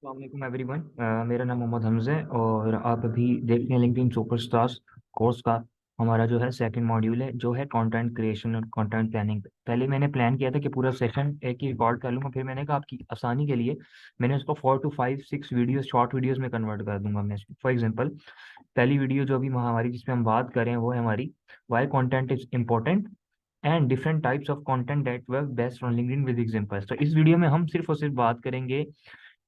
अस्सलाम एवरीवन। मेरा नाम मोहम्मद हमज़ा है और आप अभी देख रहे हैं लिंक्डइन सुपरस्टार्स कोर्स का हमारा जो है सेकंड मॉड्यूल है, जो है कंटेंट क्रिएशन और कंटेंट प्लानिंग। पहले मैंने प्लान किया था कि पूरा सेशन एक ही रिकॉर्ड कर लूँगा, फिर मैंने कहा आपकी आसानी के लिए मैंने उसको 4 to 5 6 वीडियोस शॉर्ट वीडियोस में कन्वर्ट कर दूंगा मैं। फॉर एग्जांपल, पहली वीडियो जो अभी हमारी जिसमें हम बात करें वो है हमारी why content is important and different types of content that work best on LinkedIn with examples. तो इस वीडियो में हम सिर्फ और सिर्फ बात करेंगे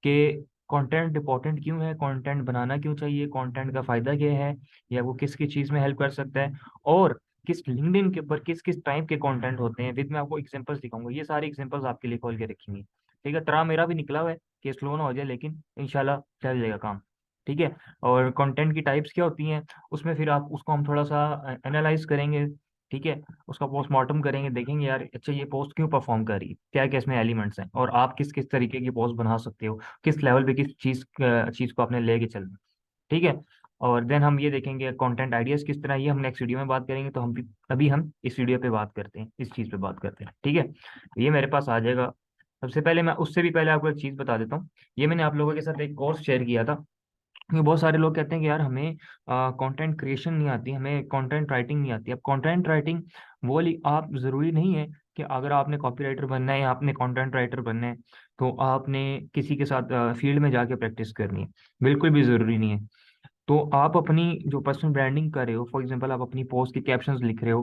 कि कंटेंट इंपॉर्टेंट क्यों है, कंटेंट बनाना क्यों चाहिए, कंटेंट का फायदा क्या है, या वो किस किस चीज में हेल्प कर सकता है, और किस लिंक्डइन के ऊपर किस किस टाइप के कंटेंट होते हैं। विद मैं आपको एग्जांपल्स दिखाऊंगा, ये सारे एग्जांपल्स आपके लिए खोल के रखेंगे। ठीक है, तरह मेरा भी निकला हुआ है कि स्लो ना हो जाए, लेकिन इंशाल्लाह चल जाएगा काम। ठीक है। और कंटेंट की टाइप्स क्या होती हैं उसमें फिर आप उसको हम थोड़ा सा एनालाइज करेंगे। ठीक है, उसका पोस्टमार्टम करेंगे, देखेंगे यार अच्छा ये पोस्ट क्यों परफॉर्म कर रही है, क्या क्या इसमें एलिमेंट्स हैं, और आप किस किस तरीके की पोस्ट बना सकते हो, किस लेवल पे किस चीज को आपने लेके चलना। ठीक है। और देन हम ये देखेंगे कंटेंट आइडियाज किस तरह, ये हम नेक्स्ट वीडियो में बात करेंगे। तो हम भी अभी हम इस वीडियो पे बात करते हैं, इस चीज पे बात करते हैं। ठीक है, ये मेरे पास आ जाएगा। सबसे पहले मैं उससे भी पहले आपको एक चीज बता देता हूँ। ये मैंने आप लोगों के साथ एक कोर्स शेयर किया था, क्योंकि बहुत सारे लोग कहते हैं कि यार हमें कंटेंट क्रिएशन नहीं आती, हमें कंटेंट राइटिंग नहीं आती। अब कंटेंट राइटिंग आप जरूरी नहीं है कि अगर आपने कॉपी राइटर बनना है या आपने कंटेंट राइटर बनना है तो आपने किसी के साथ फील्ड में जाके प्रैक्टिस करनी है, बिल्कुल भी जरूरी नहीं है। तो आप अपनी जो पर्सनल ब्रांडिंग कर रहे हो, फॉर एग्जांपल आप अपनी पोस्ट के कैप्शंस लिख रहे हो,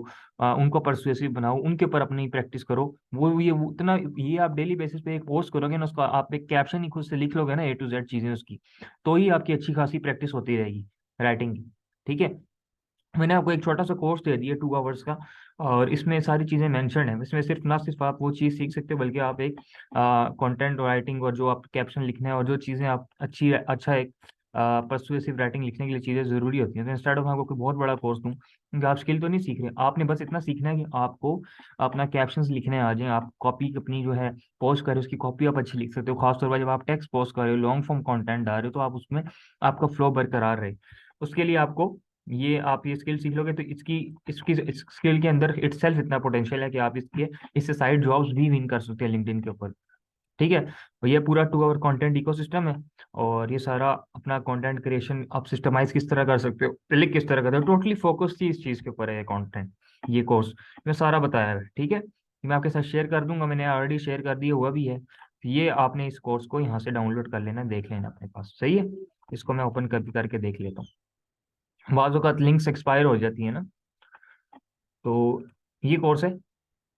उनको परसुएसिव बनाओ, उनके ऊपर अपनी प्रैक्टिस करो। वो उतना ये आप डेली बेसिस पे एक पोस्ट करोगे ना, उसका आप एक कैप्शन ही खुद से लिख लोगे ना, A to Z चीजें उसकी, तो ही आपकी अच्छी खासी प्रैक्टिस होती रहेगी राइटिंग की। ठीक है। मैंने आपको एक छोटा सा कोर्स दे दिया 2 आवर्स का, और इसमें सारी चीज़ें मेंशन है। इसमें सिर्फ ना सिर्फ आप वो चीज़ सीख सकते हो, बल्कि आप एक कंटेंट राइटिंग और जो आप कैप्शन लिखना है और जो चीज़ें आप अच्छा एक परसुएसिव राइटिंग लिखने के लिए चीज़ें ज़रूरी होती हैं। तो इंस्टेड ऑफ आपको कोई बहुत बड़ा कोर्स दूँ, क्योंकि आप स्किल तो नहीं सीख रहे, आपने बस इतना सीखना है कि आपको अपना कैप्शंस लिखने आ जाए, आप कॉपी अपनी जो है पोस्ट करें, उसकी कॉपी आप अच्छी लिख सकते हो। खासतौर पर जब आप टेक्स्ट पोस्ट कर रहे हो, लॉन्ग फॉर्म कंटेंट डाल रहे हो, तो आप उसमें आपका फ्लो बरकरार रहे। उसके लिए आपको आप ये स्किल सीख लोगे तो इसकी इसकी इस स्किल के अंदर इटसेल्फ इतना पोटेंशियल है कि आप इससे साइड जॉब्स भी विन कर सकते हैं लिंक्डइन के ऊपर। ठीक है। तो ये पूरा 2 आवर कंटेंट इकोसिस्टम है, और ये सारा अपना कंटेंट क्रिएशन आप सिस्टमाइज किस तरह कर सकते हो, लिख किस तरह करते हो, टोटली फोकस ही इस चीज के ऊपर है ये कंटेंट, ये कोर्स में सारा बताया है। ठीक है, मैं आपके साथ शेयर कर दूंगा, मैंने ऑलरेडी शेयर कर दिया हुआ भी है। ये आपने इस कोर्स को यहाँ से डाउनलोड कर लेना, देख लेना अपने पास, सही है। इसको मैं ओपन करके देख लेता हूँ, बाज़ औक़ात लिंक्स एक्सपायर हो जाती है ना। तो ये कोर्स है,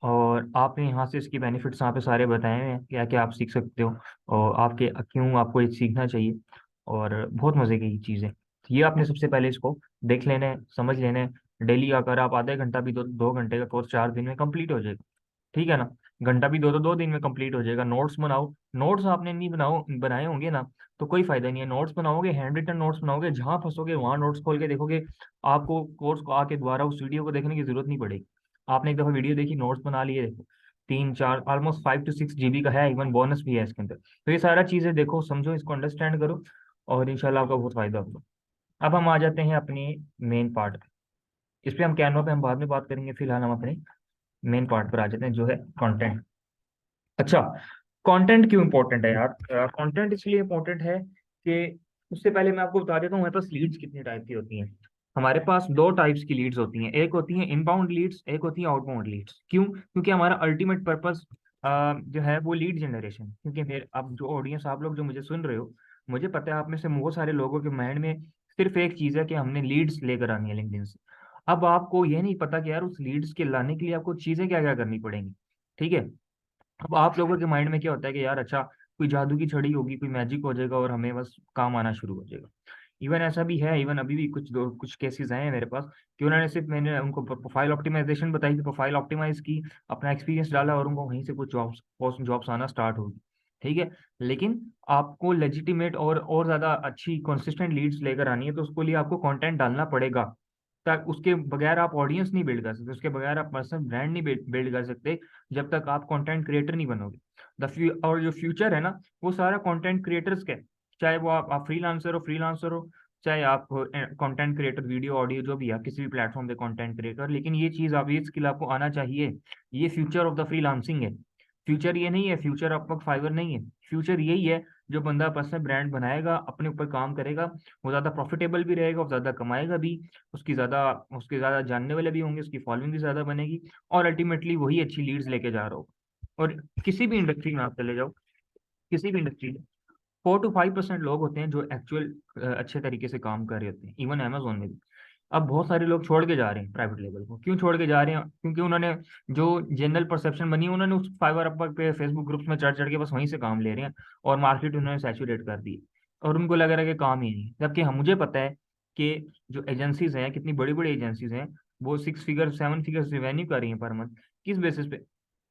और आपने यहाँ से इसकी बेनिफिट्स यहाँ पे सारे बताए हैं, क्या क्या आप सीख सकते हो और आपके क्यों आपको ये सीखना चाहिए, और बहुत मज़े की चीज़ है। तो ये आपने सबसे पहले इसको देख लेना है, समझ लेना है। डेली अगर आप आधे घंटा भी 2 घंटे का कोर्स 4 दिन में कंप्लीट हो जाएगा। ठीक है ना। घंटा भी 2 दिन में कंप्लीट हो जाएगा। नोट्स बनाओ, नोट्स आपने नहीं बनाए होंगे ना, तो कोई फायदा नहीं है। नोट्स बनाओगे, हैंड रिटन नोट्स बनाओगे, जहां फंसोगे वहां नोट्स खोल के देखोगे, आपको कोर्स को आके दोबारा उस वीडियो को देखने की जरूरत नहीं पड़ेगी। आपने एक दफा वीडियो देखी, नोट्स बना लिए, देखो 3 4 ऑलमोस्ट 5 to 6 GB का है, इवन बोनस भी है इसके अंदर। तो ये सारा चीजें देखो, समझो, इसको अंडरस्टैंड करो, और इंशाल्लाह आपका बहुत फायदा होगा। अब हम आ जाते हैं अपनी मेन पार्ट पे। इस पे हम कैनवा पे हम बाद में बात करेंगे, फिलहाल हम अपने मेन पार्ट पर आ जाते हैं, जो है कंटेंट। अच्छा, कंटेंट क्यों इंपॉर्टेंट है यार? कंटेंट इसलिए इंपॉर्टेंट है कि उससे पहले मैं आपको बता देता हूँ हमारे पास लीड्स कितने टाइप की होती हैं। हमारे पास 2 टाइप्स की लीड्स होती हैं, एक होती है इनबाउंड लीड्स, एक होती है आउटबाउंड लीड्स। क्यों? क्योंकि हमारा अल्टीमेट पर्पस जो है वो लीड जनरेशन। क्योंकि फिर अब जो ऑडियंस आप लोग जो मुझे सुन रहे हो, मुझे पता है आप में से बहुत सारे लोगों के माइंड में सिर्फ एक चीज है कि हमने लीड्स लेकर आनी है लिंक्डइन से। अब आपको ये नहीं पता कि यार उस लीड्स के लाने के लिए आपको चीजें क्या क्या करनी पड़ेंगी। ठीक है। अब आप लोगों के माइंड में क्या होता है कि यार अच्छा कोई जादू की छड़ी होगी, कोई मैजिक हो जाएगा और हमें बस काम आना शुरू हो जाएगा। इवन ऐसा भी है, इवन अभी भी कुछ केसेस आए हैं मेरे पास कि उन्होंने सिर्फ, मैंने उनको प्रोफाइल ऑप्टिमाइजेशन बताई कि प्रोफाइल ऑप्टिमाइज की, अपना एक्सपीरियंस डाला, और उनको वहीं से कुछ जॉब्स आना स्टार्ट होगी। ठीक है। लेकिन आपको लेजिटिमेट और ज्यादा अच्छी कंसिस्टेंट लीड्स लेकर आनी है, तो उसके लिए आपको कंटेंट डालना पड़ेगा। तक उसके बगैर आप ऑडियंस नहीं बिल्ड कर सकते, उसके बगैर आप पर्सनल ब्रांड नहीं बिल्ड कर सकते, जब तक आप कंटेंट क्रिएटर नहीं बनोगे। और जो फ्यूचर है ना, वो सारा कंटेंट क्रिएटर्स का है। चाहे वो आप फ्रीलांसर हो, चाहे आप कंटेंट क्रिएटर, वीडियो ऑडियो जो भी है, किसी भी प्लेटफॉर्म पे कंटेंट क्रिएटर। लेकिन ये चीज आप, ये स्किल आपको आना चाहिए। ये फ्यूचर ऑफ द फ्रीलांसिंग है। फ्यूचर ये नहीं है, फ्यूचर आपका फाइवर नहीं है, फ्यूचर यही है जो बंदा पर्सनल ब्रांड बनाएगा, अपने ऊपर काम करेगा, वो ज़्यादा प्रॉफिटेबल भी रहेगा और ज़्यादा कमाएगा भी। उसकी ज़्यादा उसके ज़्यादा जानने वाले भी होंगे, उसकी फॉलोइंग भी ज़्यादा बनेगी, और अल्टीमेटली वही अच्छी लीड्स लेके जा रहा होगा। और किसी भी इंडस्ट्री में आप चले जाओ, किसी भी इंडस्ट्री में 4 to 5% लोग होते हैं जो एक्चुअल अच्छे तरीके से काम कर रहे होते हैं, इवन अमेजोन में भी। अब बहुत सारे लोग छोड़ के जा रहे हैं प्राइवेट लेवल को। क्यों छोड़ के जा रहे हैं? क्योंकि उन्होंने जो जनरल परसेप्शन बनी, उन्होंने उस फाइवर अपवर्क पे, फेसबुक ग्रुप्स में चढ़ चढ़ के बस वहीं से काम ले रहे हैं, और मार्केट उन्होंने सैचुरेट कर दी, और उनको लग रहा है कि काम ही नहीं। जबकि हम, मुझे पता है कि जो एजेंसीज हैं, कितनी बड़ी बड़ी एजेंसीज हैं, वो 6 फिगर 7 फिगर रेवेन्यू कर रही हैं पर मंथ। किस बेसिस पे?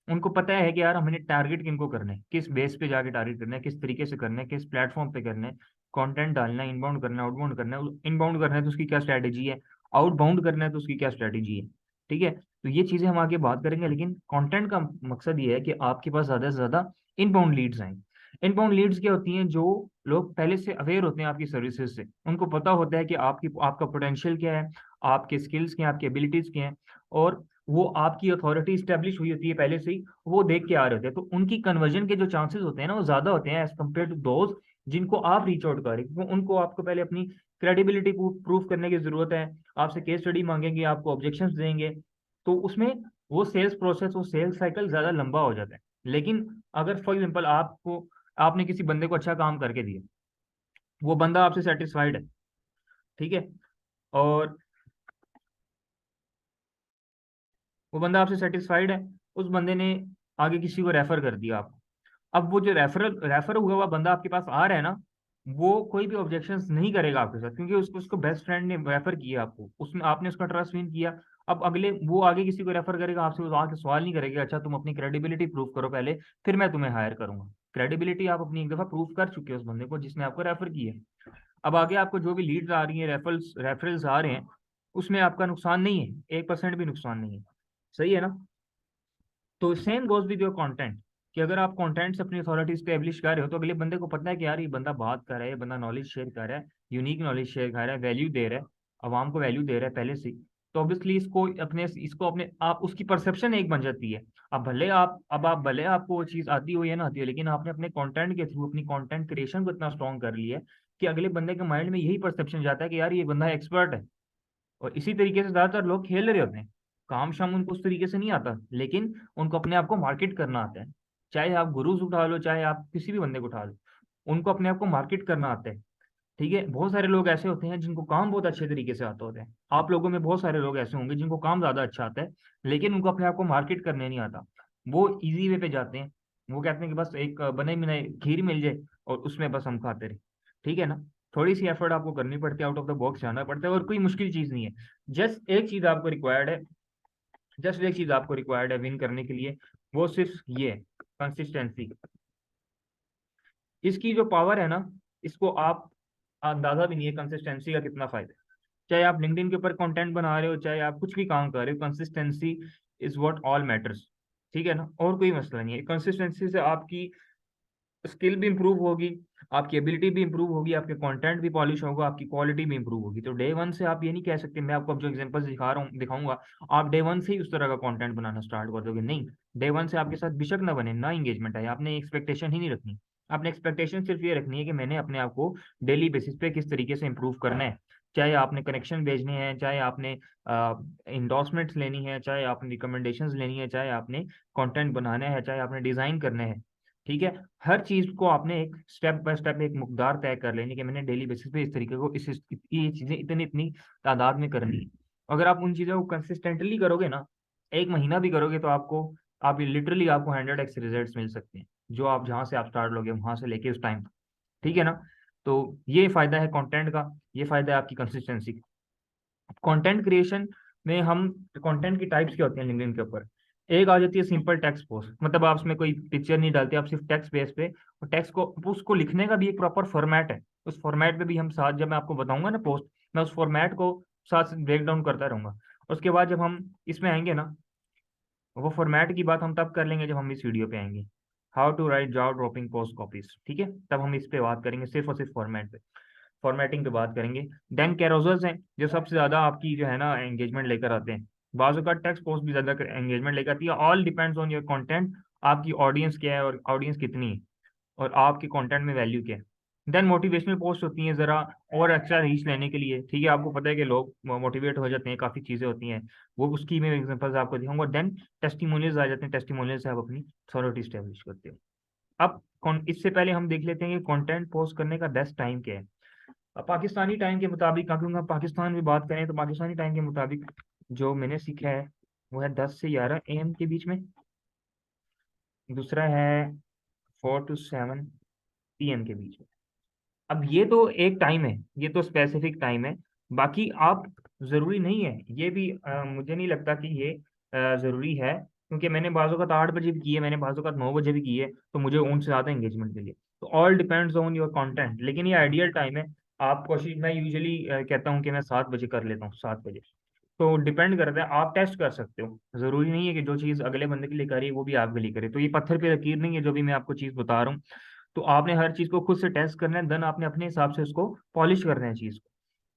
उनको पता है कि यार हमने टारगेट किनको करना है, किस बेस पे जाके टारगेट करना है, किस तरीके से करना है, किस प्लेटफॉर्म पे करना है, कंटेंट डालना है, इनबाउंड करना है, आउटबाउंड करना है। इनबाउंड करना है तो उसकी क्या स्ट्रैटेजी है, आउटबाउंड करना है तो उसकी क्या स्ट्रैटेजी है। ठीक है, तो ये चीजें हम आगे बात करेंगे, लेकिन कंटेंट का मकसद ये है कि आपके पास ज्यादा से ज्यादा इनबाउंड लीड्स आए। इनबाउंड लीड्स क्या होती हैं? जो लोग पहले से अवेयर होते हैं आपकी सर्विसेज से, उनको पता होता है कि आपका पोटेंशियल क्या है, आपके स्किल्स क्या हैं, आपकी एबिलिटीज क्या हैं, और वो आपकी अथॉरिटी स्टेब्लिश हुई होती है पहले से ही, वो देख के आ रहे होते हैं। तो उनकी कन्वर्जन के जो चांसेस होते हैं ना, वो ज्यादा होते हैं एज कम्पेयर टू दोज जिनको आप रीच आउट करें, क्योंकि उनको आपको पहले अपनी क्रेडिबिलिटी प्रूव करने की जरूरत है। आपसे केस स्टडी मांगेंगे, आपको ऑब्जेक्शंस देंगे, तो उसमें वो सेल्स प्रोसेस, वो सेल्स साइकिल ज्यादा लंबा हो जाता है। लेकिन अगर फॉर एग्जाम्पल आपने किसी बंदे को अच्छा काम करके दिया, वो बंदा आपसे सेटिस्फाइड है, ठीक है, और वो बंदा आपसे सेटिस्फाइड है, उस बंदे ने आगे किसी को रेफर कर दिया आपको। अब वो जो रेफर हुआ हुआ बंदा आपके पास आ रहा है ना, वो कोई भी ऑब्जेक्शंस नहीं करेगा आपके साथ, क्योंकि उसको उसको बेस्ट फ्रेंड ने रेफर किया आपको, उसने आपने उसका ट्रस्ट विन किया। अब अगले वो आगे किसी को रेफर करेगा आपसे, वो आके सवाल नहीं करेगा अच्छा तुम अपनी क्रेडिबिलिटी प्रूव करो पहले, फिर मैं तुम्हें हायर करूंगा। क्रेडिबिलिटी आप अपनी एक दफा प्रूव कर चुके हो उस बंदे को जिसने आपको रेफर किया है। अब आगे आपको जो भी लीड्स आ रही हैं, रेफरल्स आ रहे हैं, उसमें आपका नुकसान नहीं है, 1% भी नुकसान नहीं है। सही है ना? तो same goes with your content, कि अगर आप कंटेंट से अपनी अथॉरिटी स्टेब्लिश कर रहे हो, तो अगले बंदे को पता है कि यार ये बंदा बात कर रहा है, ये बंदा नॉलेज शेयर कर रहा है, यूनिक नॉलेज शेयर कर रहा है, वैल्यू दे रहा है, आवाम को वैल्यू दे रहा है पहले से ही। तो ऑब्वियसली इसको अपने आप उसकी परसेप्शन एक बन जाती है। अब भले आपको वो चीज आती हो या ना आती हो, लेकिन आपने अपने कंटेंट के थ्रू अपनी कंटेंट क्रिएशन को इतना स्ट्रॉन्ग कर लिया है कि अगले बंदे के माइंड में यही परसेप्शन जाता है कि यार ये बंदा एक्सपर्ट है। और इसी तरीके से ज्यादातर लोग खेल रहे होते हैं, काम शाम उनको उस तरीके से नहीं आता, लेकिन उनको अपने आप को मार्केट करना आता है। चाहे आप गुरुज उठा लो, चाहे आप किसी भी बंदे को उठा लो, उनको अपने आप को मार्केट करना आता है। ठीक है, बहुत सारे लोग ऐसे होते हैं जिनको काम बहुत अच्छे तरीके से आता होता है। आप लोगों में बहुत सारे लोग ऐसे होंगे जिनको काम ज्यादा अच्छा आता है, लेकिन उनको अपने आप को मार्केट करने नहीं आता। वो इजी वे पे जाते हैं, वो कहते हैं कि बस एक बने बनाए खीर मिल जाए और उसमें बस हम खाते रहे। ठीक है ना? थोड़ी सी एफर्ट आपको करनी पड़ती है, आउट ऑफ द बॉक्स जाना पड़ता है, और कोई मुश्किल चीज नहीं है। जस्ट एक चीज आपको रिक्वायर्ड है, जस्ट एक चीज आपको रिक्वायर्ड है विन करने के लिए, वो सिर्फ ये है, कंसिस्टेंसी। इसकी जो पावर है ना, इसको आप अंदाजा भी नहीं है कंसिस्टेंसी का कितना फायदा है। चाहे आप लिंक्डइन के ऊपर कंटेंट बना रहे हो, चाहे आप कुछ भी काम कर रहे हो, consistency is what all matters. ठीक है ना? और कोई मसला नहीं है। कंसिस्टेंसी से आपकी स्किल भी इंप्रूव होगी, आपकी एबिलिटी भी इंप्रूव होगी, आपके कंटेंट भी पॉलिश होगा, आपकी क्वालिटी भी इंप्रूव होगी। तो डे वन से आप ये नहीं कह सकते, मैं आपको अब जो एग्जांपल्स दिखाऊंगा, आप डे वन से ही उस तरह का कंटेंट बनाना स्टार्ट कर दोगे, नहीं। डे वन से आपके साथ बेशक ना बने, ना एंगेजमेंट आए, आपने एक्सपेक्टेशन ही नहीं रखनी। आपने एक्सपेक्टेशन सिर्फ ये रखनी है कि मैंने अपने आप को डेली बेसिस पे किस तरीके से इंप्रूव करना है। चाहे आपने कनेक्शन भेजने हैं, चाहे आपने इंडोर्समेंट्स लेनी है, चाहे आपने रिकमेंडेशंस लेनी है, चाहे आपने कंटेंट बनाना है, चाहे आपने डिजाइन करने हैं। ठीक है, हर चीज को आपने एक स्टेप बाय स्टेप एक मुकदार तय कर लेनी कि मैंने डेली बेसिस पे इस तरीके को ये चीजें इतनी इतनी तादाद में करनी है। अगर आप उन चीजों को कंसिस्टेंटली करोगे ना, एक महीना भी करोगे, तो आप लिटरली आपको 100x रिजल्ट्स मिल सकते हैं, जो आप जहां से आप स्टार्ट लोगे वहां से लेके उस टाइम तक। ठीक है ना? तो ये फायदा है कंटेंट का, ये फायदा है आपकी कंसिस्टेंसी का। कंटेंट क्रिएशन में हम, कंटेंट की टाइप्स क्या होती हैं लिंक्डइन के ऊपर? एक आ जाती है सिंपल टेक्स्ट पोस्ट, मतलब आप उसमें कोई पिक्चर नहीं डालते, आप सिर्फ टेक्स्ट बेस पे, और टेक्स्ट को उसको लिखने का भी एक प्रॉपर फॉर्मेट है। उस फॉर्मेट पे भी हम साथ, जब मैं आपको बताऊंगा ना पोस्ट, मैं उस फॉर्मेट को साथ ब्रेक डाउन करता रहूंगा। उसके बाद जब हम इसमें आएंगे ना, वो फॉर्मेट की बात हम तब कर लेंगे जब हम इस वीडियो पे आएंगे, how to write job dropping post copies. ठीक है, तब हम इस पे बात करेंगे, सिर्फ और सिर्फ फॉर्मेट पे, फॉर्मेटिंग पे बात करेंगे। देन कैरोजल्स हैं जो सबसे ज्यादा आपकी जो है ना एंगेजमेंट लेकर आते हैं। बाजू का टेक्स्ट पोस्ट भी ज्यादा एंगेजमेंट लेकर आती है, all depends on your content, आपकी ऑडियंस क्या है और ऑडियंस कितनी है। और आपके कंटेंट में वैल्यू क्या है। देन मोटिवेशनल पोस्ट होती हैं ज़रा और अच्छा रीच लेने के लिए, ठीक है, आपको पता है कि लोग मोटिवेट हो जाते हैं, काफ़ी चीज़ें होती हैं, वो उसकी मैं एग्जांपल्स आपको दिखाऊंगा। देन टेस्टिमोनियल्स आ जाते हैं, टेस्टिमोनियल से आप अपनी अथॉरिटी स्टैब्लिश करते हो। अब इससे पहले हम देख लेते हैं कि कंटेंट पोस्ट करने का बेस्ट टाइम क्या है। अब पाकिस्तानी टाइम के मुताबिक, क्योंकि हम पाकिस्तान में बात करें तो पाकिस्तानी टाइम के मुताबिक जो मैंने सीखा है वो है 10 से 11 AM के बीच में। दूसरा है 4 to 7 PM के बीच में। अब ये तो एक टाइम है, ये तो स्पेसिफिक टाइम है। बाकी आप, जरूरी नहीं है ये भी, मुझे नहीं लगता कि ये जरूरी है, क्योंकि मैंने बाज़ औक़ात 8 बजे भी की है, मैंने बाज़ औक़ात 9 बजे भी की है, तो मुझे उनसे ज़्यादा एंगेजमेंट मिली है। तो all depends on your content, लेकिन ये आइडियल टाइम है। आप कोशिश, मैं यूजुअली कहता हूँ कि मैं 7 बजे कर लेता हूँ, 7 बजे। तो डिपेंड करता है, आप टेस्ट कर सकते हो, जरूरी नहीं है कि जो चीज़ अगले बंदे के लिए करी वो भी आपके लिए करे। तो ये पत्थर पे लकीर नहीं है जो भी मैं आपको चीज़ बता रहा हूँ। तो आपने हर चीज़ को खुद से टेस्ट करना है, देन आपने अपने हिसाब से उसको पॉलिश करना है चीज़ को।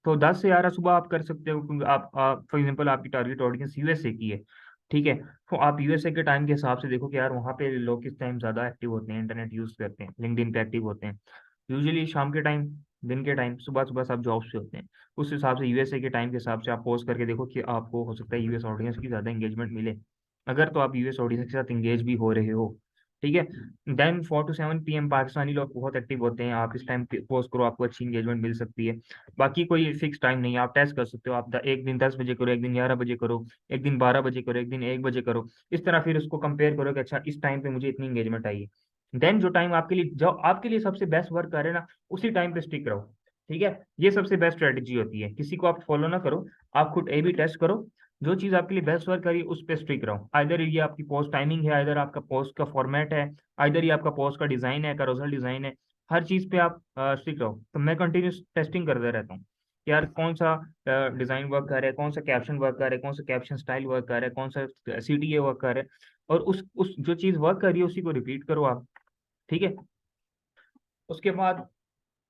तो 10 से 11 सुबह आप कर सकते हो, क्योंकि आप फॉर एग्जांपल आपकी टारगेट ऑडियंस यूएसए की है, ठीक है। तो आप यूएसए के टाइम के हिसाब से देखो कि यार वहाँ पे लोग किस टाइम ज़्यादा एक्टिव होते हैं, इंटरनेट यूज़ करते हैं, लिंक्डइन पे एक्टिव होते हैं। यूजुअली शाम के टाइम, दिन के टाइम, सुबह सुबह सब जॉब से होते हैं। उस हिसाब से यूएसए के टाइम के हिसाब से आप पोस्ट करके देखो कि आपको हो सकता है यूएस ऑडियंस की ज़्यादा एंगेजमेंट मिले, अगर तो आप यूएस ऑडियंस के साथ एंगेज भी हो रहे हो, ठीक है। देन 4 to 7 PM पाकिस्तानी लोग बहुत एक्टिव होते हैं, आप इस टाइम पोस्ट करो, आपको अच्छी एंगेजमेंट मिल सकती है। बाकी कोई फिक्स टाइम नहीं है, आप टेस्ट कर सकते हो। आप एक दिन 10 बजे करो, एक दिन 11 बजे करो, एक दिन 12 बजे करो, एक दिन 1 बजे करो। इस तरह फिर उसको कंपेयर करो कि अच्छा इस टाइम पे मुझे इतनी एंगेजमेंट आई है। देन जो टाइम आपके लिए, जो आपके लिए सबसे बेस्ट वर्क करे ना, उसी टाइम पे स्टिक रहो, ठीक है। ये सबसे बेस्ट स्ट्रेटेजी होती है, किसी को आप फॉलो ना करो, आप खुद ए बी टेस्ट करो। जो चीज़ आपके लिए बेस्ट वर्क करी उस पर स्टिक रहो। आइदर ये आपकी पोस्ट टाइमिंग है, आइदर आपका पोस्ट का फॉर्मेट है, आइदर ये आपका पोस्ट का डिज़ाइन है, कैरोसेल डिज़ाइन है। हर चीज़ पे आप स्टिक रहो। तो मैं कंटिन्यूस टेस्टिंग करता रहता हूँ कि यार कौन सा डिज़ाइन वर्क कर रहा है, कौन सा कैप्शन वर्क कर रहा है, कौन सा कैप्शन स्टाइल वर्क कर रहा है, कौन सा CTA वर्क कर रहा है। और उस जो चीज़ वर्क कर रही है उसी को रिपीट करो आप, ठीक है। उसके बाद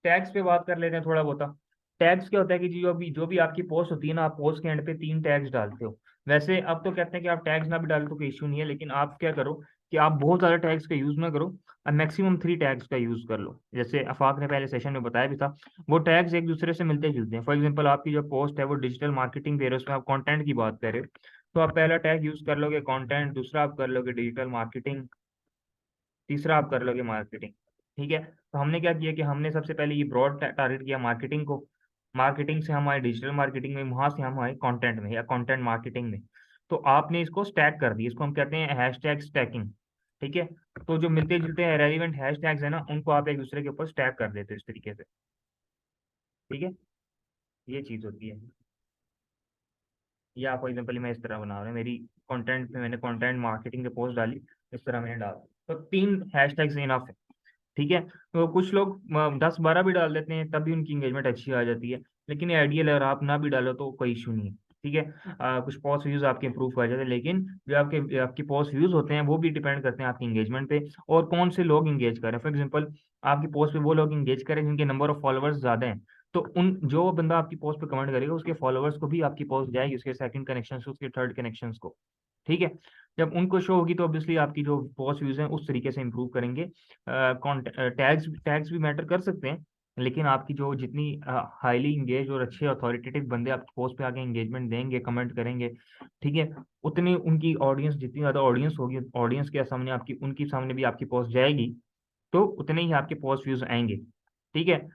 टैग्स पे बात कर लेते हैं थोड़ा बहुत। टैग्स क्या होता है कि जो भी आपकी पोस्ट होती है ना, आप पोस्ट के एंड पे 3 टैग्स डालते हो। वैसे अब तो कहते हैं कि आप टैग्स ना भी डालो तो कोई इशू नहीं है, लेकिन आप क्या करो कि आप बहुत ज़्यादा टैग्स का यूज़ ना करो, और मैक्सिमम 3 टैग्स का यूज़ कर लो। जैसे अफाक ने पहले सेशन में बताया भी था, वो टैग्स एक दूसरे से मिलते जुलते हैं। फॉर एग्जाम्पल आपकी जो पोस्ट है वो डिजिटल मार्केटिंग दे रहे हो, उसमें आप कॉन्टेंट की बात कर रहे हो, तो आप पहला टैग यूज़ कर लोगे कॉन्टेंट, दूसरा आप कर लोगे डिजिटल मार्केटिंग, तीसरा आप कर लोगे मार्केटिंग, ठीक है। तो हमने क्या किया कि हमने सबसे पहले ये ब्रॉड टारगेट किया मार्केटिंग को, मार्केटिंग से हम आए डिजिटल मार्केटिंग में, वहां से हम आए कंटेंट में या कंटेंट मार्केटिंग में। तो आपने इसको स्टैक कर दिया, इसको हम कहते हैं हैशटैग स्टैकिंग, ठीक है। तो जो मिलते जुलते हैं रेलिवेंट हैशटैग्स है ना, उनको आप एक दूसरे के ऊपर स्टैक कर देते हो इस तरीके से, ठीक है। ये चीज होती है। या फॉर एग्जाम्पल मैं इस तरह बना रहा हूँ, मेरी कंटेंट में मैंने कंटेंट मार्केटिंग की पोस्ट डाली, इस तरह मैंने डाला, तो 3 हैशटैग्स इनफ है, ठीक है। तो कुछ लोग 10-12 भी डाल देते हैं, तब भी उनकी एंगेजमेंट अच्छी आ जाती है। लेकिन ये आइडियल है, अगर आप ना भी डालो तो कोई इशू नहीं है, ठीक है। कुछ पॉस्ट व्यूज आपके इंप्रूव कर जाते हैं, लेकिन जो आपके आपकी पॉस्ट व्यूज होते हैं वो भी डिपेंड करते हैं आपकी एंगेजमेंट पे, और कौन से लोग इंगेज कर रहे हैं। फॉर एग्जाम्पल आपकी पोस्ट पे वो लोग इंगेज करें जिनके नंबर ऑफ फॉलोअर्स ज्यादा हैं, तो उन जो बंदा आपकी पोस्ट पे कमेंट करेगा उसके फॉलोअर्स को भी आपकी पोस्ट जाएगी, उसके सेकंड कनेक्शन से, उसके थर्ड कनेक्शन को, ठीक है। जब उनको शो होगी तो ऑब्वियसली आपकी जो पोस्ट व्यूज हैं उस तरीके से इंप्रूव करेंगे। टैग्स टैग्स भी मैटर कर सकते हैं, लेकिन आपकी जो जितनी हाईली इंगेज और अच्छे अथॉरिटेटिव बंदे आपकी पोस्ट पे आके एंगेजमेंट देंगे, कमेंट करेंगे, ठीक है, उतनी उनकी ऑडियंस, जितनी ज्यादा ऑडियंस होगी, ऑडियंस के सामने आपकी, उनकी सामने भी आपकी पोस्ट जाएगी, तो उतने ही आपके पोस्ट व्यूज आएंगे, ठीक है।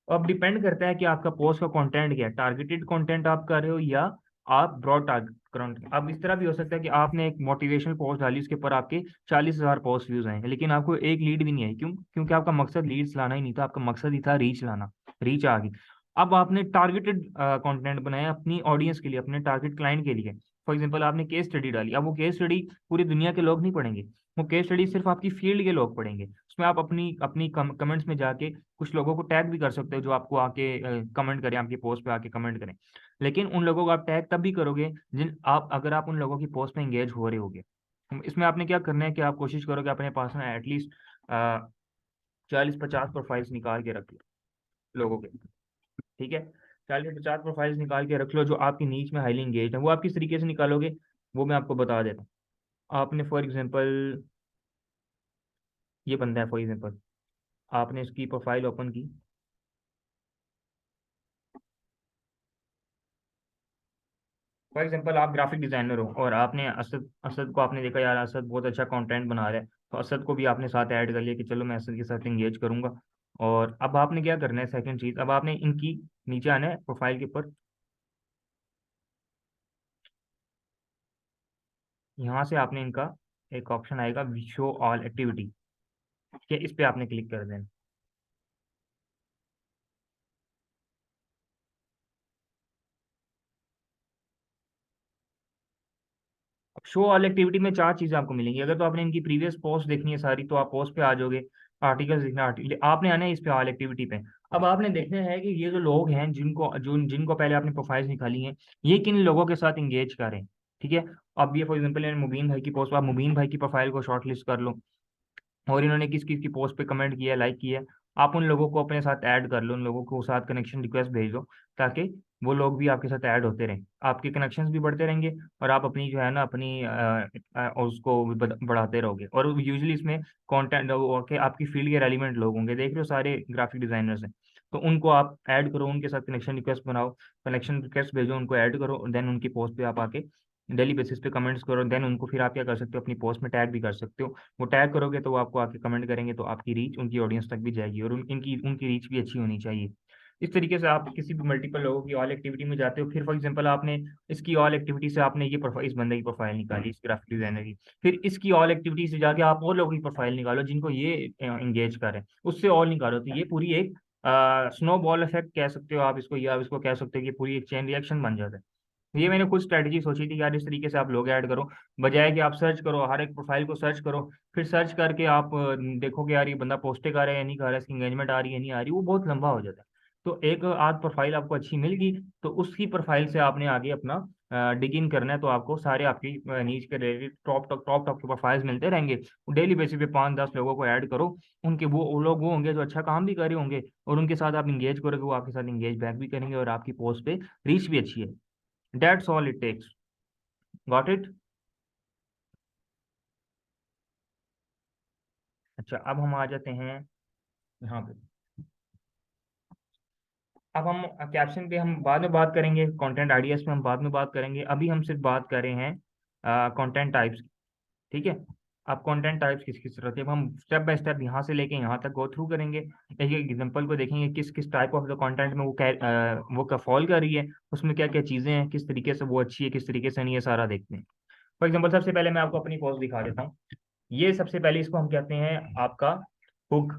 अब डिपेंड करता है कि आपका पोस्ट का कंटेंट क्या है, टारगेटेड कंटेंट आप कर रहे हो या आप ब्रॉड टारगेट कंटेंट। अब इस तरह भी हो सकता है कि आपने एक मोटिवेशनल पोस्ट डाली, उसके ऊपर आपके 40,000 पोस्ट व्यूज आए, लेकिन आपको एक लीड भी नहीं आई, क्यों? क्योंकि आपका मकसद लीड्स लाना ही नहीं था, आपका मकसद ही था रीच लाना, रीच आ गई। अब आपने टारगेटेड कंटेंट बनाया अपनी ऑडियंस के लिए, अपने टारगेट क्लाइंट के लिए। फॉर एग्जाम्पल आपने केस स्टडी डाली, अब वो केस स्टडी पूरी दुनिया के लोग नहीं पढ़ेंगे, वो केस स्टडी सिर्फ आपकी फील्ड के लोग पढ़ेंगे। उसमें आप अपनी अपनी कमेंट्स में जाके कुछ लोगों को टैग भी कर सकते हो, जो आपको आके कमेंट करें, आपकी पोस्ट पे आके कमेंट करें। लेकिन उन लोगों को आप टैग तब भी करोगे जिन आप, अगर आप उन लोगों की पोस्ट में एंगेज हो रहे होगे। इसमें आपने क्या करना है कि आप कोशिश करोगे अपने पास ना एटलीस्ट 40-50 प्रोफाइल्स निकाल के रख लो लोगों के, ठीक है। 40-50 प्रोफाइल्स निकाल के रख लो जो आपकी नीच में हाईली एंगेज है। वो आप किस तरीके से निकालोगे वो मैं आपको बता देता हूँ। आपने फॉर एग्जाम्पल, ये बंदा है फॉर एग्जाम्पल, आपने इसकी प्रोफाइल ओपन की। फॉर एग्जाम्पल आप ग्राफिक डिजाइनर हो और आपने असद असद को आपने देखा यार असद बहुत अच्छा कंटेंट बना रहा है, तो असद को भी आपने साथ ऐड कर लिया कि चलो मैं असद के साथ एंगेज करूंगा। और अब आपने क्या करना है, सेकंड चीज, अब आपने इनकी नीचे आना है प्रोफाइल के ऊपर। यहाँ से आपने इनका एक ऑप्शन आएगा शो ऑल एक्टिविटी, ठीक है, इस पे आपने क्लिक कर देना। अब शो ऑल एक्टिविटी में चार चीजें आपको मिलेंगी। अगर तो आपने इनकी प्रीवियस पोस्ट देखनी है सारी, तो आप पोस्ट पे आ जाओगे, आर्टिकल्स देखना, आर्टिकल आपने आना है इस पे ऑल एक्टिविटी पे। अब आपने देखना है कि ये जो लोग हैं जिनको पहले आपने प्रोफाइल्स निकाली हैं, ये किन लोगों के साथ इंगेज करें। ठीक है। अब ये फॉर एग्जाम्पल मुबीन भाई की पोस्ट, आप मुबीन भाई की प्रोफाइल को शॉर्ट लिस्ट कर लो, और इन्होंने किस किस की पोस्ट पे कमेंट किया, लाइक किया, आप उन लोगों को अपने साथ ऐड कर लो, उन लोगों को साथ कनेक्शन रिक्वेस्ट भेज दो, ताकि वो लोग भी आपके साथ ऐड होते रहें, आपके कनेक्शंस भी बढ़ते रहेंगे, और आप अपनी जो है ना अपनी उसको भी बढ़ाते रहोगे। और यूजली इसमें कंटेंट के आपकी फील्ड के रेलिवेंट लोग होंगे, देख रहे हो सारे ग्राफिक डिजाइनर्स हैं, तो उनको आप ऐड करो, उनके साथ कनेक्शन रिक्वेस्ट बनाओ, कनेक्शन रिक्वेस्ट भेजो, उनको ऐड करो, देन उनकी पोस्ट पे आप आके डेली बेसिस पे कमेंट्स करो, देन उनको फिर आप क्या कर सकते हो, अपनी पोस्ट में टैग भी कर सकते हो। वो टैग करोगे तो वो आपको आके कमेंट करेंगे, तो आपकी रीच उनकी ऑडियंस तक भी जाएगी, और इनकी उनकी रीच भी अच्छी होनी चाहिए। इस तरीके से आप किसी भी मल्टीपल लोगों की ऑल एक्टिविटी में जाते हो। फिर फॉर एग्जांपल आपने इसकी ऑल एक्टिविटी से आपने ये प्रोफाइल, इस बंदे की प्रोफाइल निकाली, इस ग्राफिक डिजाइनर की, फिर इसकी ऑल एक्टिविटी से जाके आप और लोगों की प्रोफाइल निकालो जिनको ये एंगेज करें, उससे ऑल निकालो, तो ये पूरी एक स्नो बॉल इफेक्ट कह सकते हो आप इसको, या आप इसको कह सकते हो कि पूरी एक चेन रिएक्शन बन जाता है। ये मैंने कुछ स्ट्रेटजी सोची थी यार, इस तरीके से आप लोग ऐड करो, बजाय कि आप सर्च करो, हर एक प्रोफाइल को सर्च करो, फिर सर्च करके आप देखो कि यार ये बंदा पोस्टें कर रहा है या नहीं कर रहा है, इसकी एंगेजमेंट आ रही है नहीं आ रही, वो बहुत लंबा हो जाता है। तो एक आध प्रोफाइल आपको अच्छी मिल गई, तो उसकी प्रोफाइल से आपने आगे अपना डिग इन करना है, तो आपको सारे आपकी नीच के रिलेटेड टॉप टॉप के प्रोफाइल्स मिलते रहेंगे। डेली बेसिस पे 5-10 लोगों को ऐड करो, उनके वो लोग वो होंगे जो अच्छा काम भी कर रहे होंगे, और उनके साथ आप इंगेज करोगे, वो आपके साथ इंगेज बैक भी करेंगे, और आपकी पोस्ट पे रीच भी अच्छी है। That's all it takes. Got it? अच्छा, अब हम आ जाते हैं यहाँ पे। अब हम कैप्शन पे हम बाद में बात करेंगे, कंटेंट आइडियाज पे हम बाद में बात करेंगे, अभी हम सिर्फ बात कर रहे हैं कंटेंट टाइप्स की। ठीक है। अब कंटेंट टाइप्स किस किस तरह से, अब हम स्टेप बाय स्टेप यहाँ से लेके यहाँ तक गो थ्रू करेंगे, एक एक एग्जांपल को देखेंगे किस किस टाइप ऑफ द कंटेंट में वो क्या फॉल कर रही है, उसमें क्या क्या चीज़ें हैं, किस तरीके से वो अच्छी है, किस तरीके से नहीं है, सारा देखते हैं। फॉर एग्जाम्पल सबसे पहले मैं आपको अपनी पोस्ट दिखा देता हूँ। ये सबसे पहले इसको हम कहते हैं आपका हुक।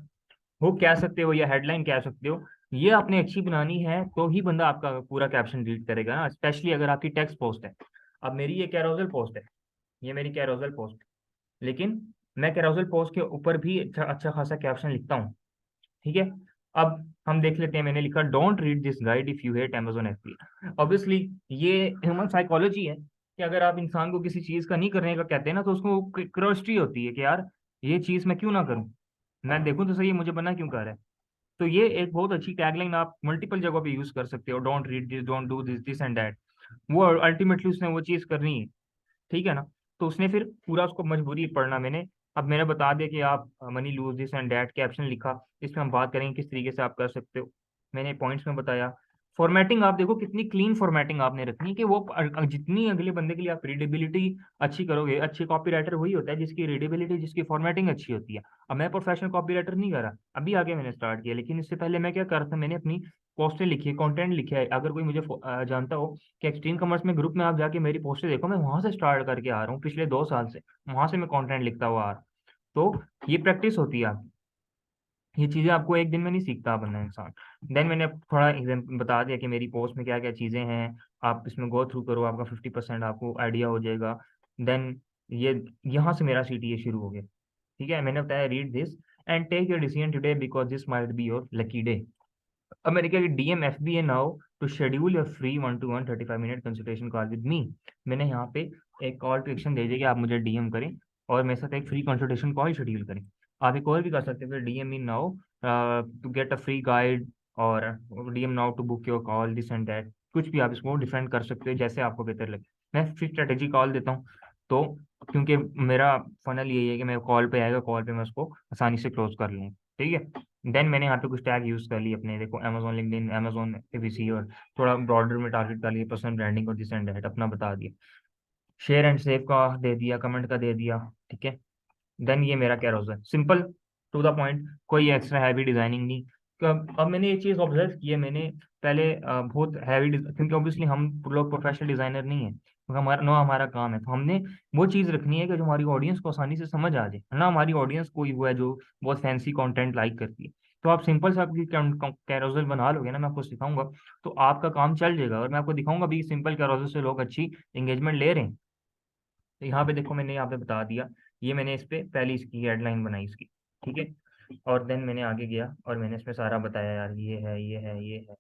हुक कह सकते हो या हेडलाइन कह सकते हो। ये आपने अच्छी बनानी है तो ही बंदा आपका पूरा कैप्शन रीड करेगा ना, स्पेशली अगर आपकी टेक्स्ट पोस्ट है। अब मेरी ये कैरोजल पोस्ट है, ये मेरी कैरोजल पोस्ट है, लेकिन मैं कैरोजल पोस्ट के ऊपर भी अच्छा अच्छा खासा कैप्शन लिखता हूँ। ठीक है। अब हम देख लेते हैं, मैंने लिखा don't read this guide if you hate Amazon FBA। Obviously ये ह्यूमन साइकोलॉजी है कि अगर आप इंसान को किसी चीज का नहीं करने का कहते हैं ना, तो उसको क्यूरियोसिटी होती है कि यार ये चीज मैं क्यों ना करूं, मैं देखूं तो सही है, मुझे बना क्यों कर रहा है। तो ये एक बहुत अच्छी टैगलाइन आप मल्टीपल जगह पे यूज कर सकते हो, don't read this, don't do this, this and that. वो अल्टीमेटली उसने वो चीज करनी है, ठीक है ना। तो उसने फिर पूरा उसको मजबूरी पढ़ना मैंने। अब मैंने बता दिया कि आप money lose this and that caption लिखा, इसमें हम बात करेंगे किस तरीके से आप कर सकते हो। मैंने पॉइंट्स में बताया। फॉर्मेटिंग आप देखो कितनी क्लीन फॉर्मेटिंग आपने रखनी है कि वो जितनी अगले बंदे के लिए आप रीडेबिलिटी अच्छी करोगे, अच्छे कॉपीराइटर वही होता है जिसकी रीडेबिलिटी, जिसकी फॉर्मेटिंग अच्छी होती है। अब मैं प्रोफेशनल कॉपीराइटर नहीं कर रहा, अभी आगे मैंने स्टार्ट किया, लेकिन इससे पहले मैं क्या कर रहा था, मैंने अपनी पोस्टें लिखी है, कंटेंट लिखा है। अगर कोई मुझे जानता हो कि एक्सट्रीम कॉमर्स में ग्रुप में आप जाके मेरी पोस्टें देखो, मैं वहां से स्टार्ट करके आ रहा हूँ पिछले 2 साल से, वहां से मैं कंटेंट लिखता हुआ आ रहा हूँ। तो ये प्रैक्टिस होती है आपकी, ये चीजें आपको एक दिन में नहीं सीखता बंदा इंसान। देन मैंने थोड़ा एग्जाम्पल बता दिया कि मेरी पोस्ट में क्या क्या चीजें हैं, आप इसमें गो थ्रू करो, आपका 50% आपको आइडिया हो जाएगा। देन ये यहाँ से मेरा CTA शुरू हो गया। ठीक है, मैंने बताया read this and take your decision today because this might be your lucky day. America की DMFBA now to schedule your free 1-to-1 35 minute consultation call with me. मैंने यहाँ पे एक कॉल टू एक्शन दे दिया कि आप मुझे DM करें और मेरे साथ एक फ्री कंसल्टेशन कॉल शेड्यूल करें। आप एक कॉल भी कर सकते हैं, DM me now to get a free guide, और DM now to book your call, this and that, कुछ भी आप इसको डिफरेंट कर सकते हो जैसे आपको बेहतर लगे। मैं फिर स्ट्रेटेजी कॉल देता हूँ, तो क्योंकि मेरा फनल यही है कि मैं कॉल पे आएगा, कॉल पे मैं उसको आसानी से क्लोज कर लूँ। ठीक है। देन मैंने यहाँ पे कुछ टैग यूज कर लिए अपने, देखो अमेजोन लिंक्डइन, अमेजोन एबीसी, और थोड़ा ब्रॉडर में टारगेट कर लिया, पर्सनल ब्रांडिंग और दिस एंड दैट अपना बता दिया। शेयर एंड सेव का दे दिया, कमेंट का दे दिया, ठीक है। देन ये मेरा carousel, simple to the point, कोई एक्स्ट्रा हैवी डिजाइनिंग नहीं। अब मैंने ये चीज ऑब्जर्व की है, मैंने पहले बहुत हैवी, क्योंकि ऑब्वियसली हम लोग प्रोफेशनल डिजाइनर नहीं है, क्योंकि हमारा ना हमारा काम है, तो हमने वो चीज रखनी है कि जो हमारी ऑडियंस को आसानी से समझ आ जाए, ना हमारी ऑडियंस कोई वो है जो बहुत फैंसी कंटेंट लाइक करती है। तो आप सिंपल सा आपकी कैरोसेल बना लोगे ना, मैं आपको सिखाऊंगा, तो आपका काम चल जाएगा। और मैं आपको दिखाऊंगा भी सिंपल कैरोसेल से लोग अच्छी एंगेजमेंट ले रहे हैं। तो यहाँ पे देखो मैंने यहाँ पे बता दिया, ये मैंने इस पे पहली इसकी हेडलाइन बनाई इसकी, ठीक है। और देन मैंने आगे गया और मैंने इसमें सारा बताया, यार ये है, ये है, ये है।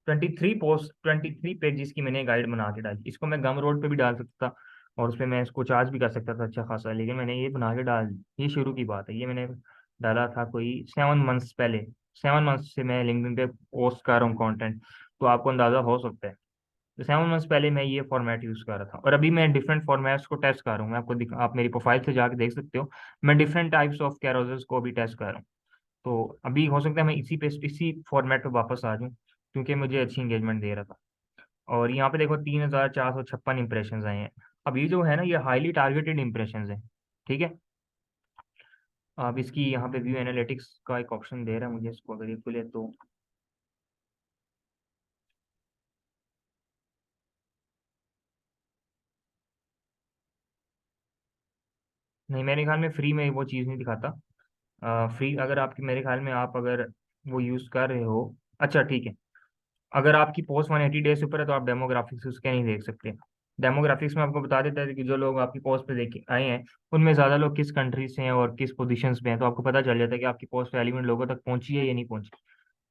23 पेजेस की मैंने गाइड बना के डाली, इसको मैं गम रोड पे भी डाल सकता था, और उस पर मैं इसको चार्ज भी कर सकता था अच्छा खासा, लेकिन मैंने ये बना के डाल दी। ये शुरू की बात है, ये मैंने डाला था कोई 7 मंथ्स पहले। 7 मंथ्स से मैं लिंक्डइन पे पोस्ट कर रहा हूँ कंटेंट, तो आपको अंदाजा हो सकता है। तो 7 मंथ्स पहले मैं ये फॉर्मेट यूज कर रहा था, और अभी मैं डिफरेंट फॉर्मेट्स को टेस्ट कर रहा हूँ। मैं आपको आप मेरी प्रोफाइल से जाके देख सकते हो, मैं डिफरेंट टाइप्स ऑफ कैरोसेल्स को भी टेस्ट कर रहा हूँ। तो अभी हो सकता है मैं इसी फॉर्मेट पे वापस आ जाऊँ, क्योंकि मुझे अच्छी इंगेजमेंट दे रहा था। और यहाँ पे देखो 3,456 इंप्रेशन आए हैं। अब ये जो है ना, ये हाईली टारगेटेड इंप्रेशन है, ठीक है। अब इसकी यहाँ पे व्यू एनालिटिक्स का एक ऑप्शन दे रहा है मुझे, इसको अगर ये खुले तो, नहीं मेरे ख्याल में फ्री में वो चीज़ नहीं दिखाता। फ्री अगर आपकी, मेरे ख्याल में आप अगर वो यूज़ कर रहे हो, अच्छा ठीक है। अगर आपकी पोस्ट 180 डेज से ऊपर है तो आप डेमोग्राफिक्स उसके नहीं देख सकते। डेमोग्राफिक्स में आपको बता देता है कि जो लोग आपकी पोस्ट पे देख आए हैं, उनमें ज़्यादा लोग किस कंट्री से हैं और किस पोजीशंस पे हैं, तो आपको पता चल जाता है कि आपकी पोस्ट रेलिवेंट लोगों तक पहुंची है या नहीं पहुंची।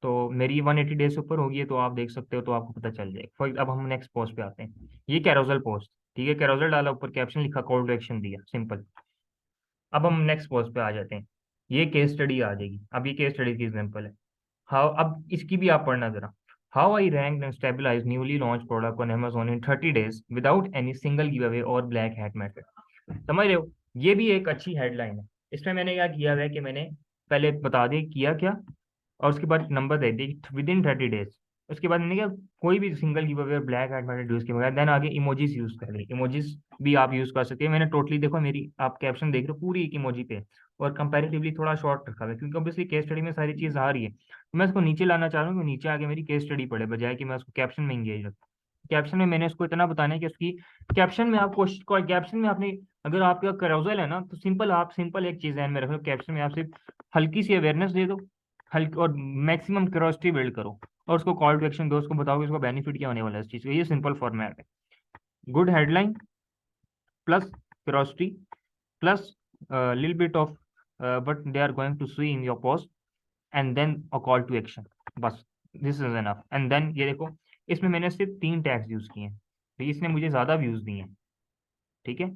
तो मेरी 180 डेज से ऊपर होगी है, तो आप देख सकते हो, तो आपको पता चल जाएगा। अब हम नेक्स्ट पोस्ट पे आते हैं। ये कैरोसेल पोस्ट, ठीक है, कैरोसेल डाला, ऊपर कैप्शन लिखा, कॉल टू एक्शन दिया, सिंपल। अब हम नेक्स्ट पोस्ट पे आ जाते हैं। ये केस स्टडी आ जाएगी, अब ये केस स्टडी की एग्जांपल है। हाउ, अब इसकी भी आप पढ़ना जरा। How I rank and stabilize newly launch product on Amazon in 30 days without any single giveaway or black hat method. समझ रहे हो, ये भी एक अच्छी हेडलाइन है। इसमें मैंने क्या किया है कि मैंने पहले बता दिया किया क्या, और उसके बाद number they the with in 30 days. उसके बाद मैंने क्या, कोई भी single give away black hat method use के बगैर, देन आगे इमोजीज यूज कर ली। इमोजीज भी आप यूज कर सकते हैं। मैंने टोटली देखो, मेरी आप कैप्शन देख रहे हो पूरी एक इमोजी पे है, और कंपैरेटिवली थोड़ा शॉर्ट रखा हुआ है, क्योंकि ऑब्वियसली केस स्टडी में सारी चीज आ रही है। तो मैं इसको नीचे लाना चाह रहा हूँ कि नीचे आके मेरी केस स्टडी पड़े, बजाय कि मैं उसको कैप्शन में इंगेज रखूँ। कैप्शन में मैंने इसको इतना बताना है कि उसकी कैप्शन में आप कोशिश, कैप्शन में आपने, अगर आपका कैरोसेल है ना, तो सिंपल, आप सिंपल एक चीज ध्यान में रखो, कैप्शन में आप सिर्फ हल्की सी अवेयरनेस दे दो, हल्की, और मैक्सिमम क्यूरियोसिटी बिल्ड करो, और उसको कॉल टू एक्शन दो, उसको बताओ कि उसको बेनिफिट क्या होने वाला है इस चीज का। ये सिंपल फॉर्मेट है। Good headline plus curiosity plus little bit of but they are going to see in your post, and then a call to action, बस, this is enough. And then ये देखो, इसमें मैंने सिर्फ 3 टैग्स यूज किए हैं, तो इसने मुझे ज्यादा व्यूज दिए हैं, ठीक है।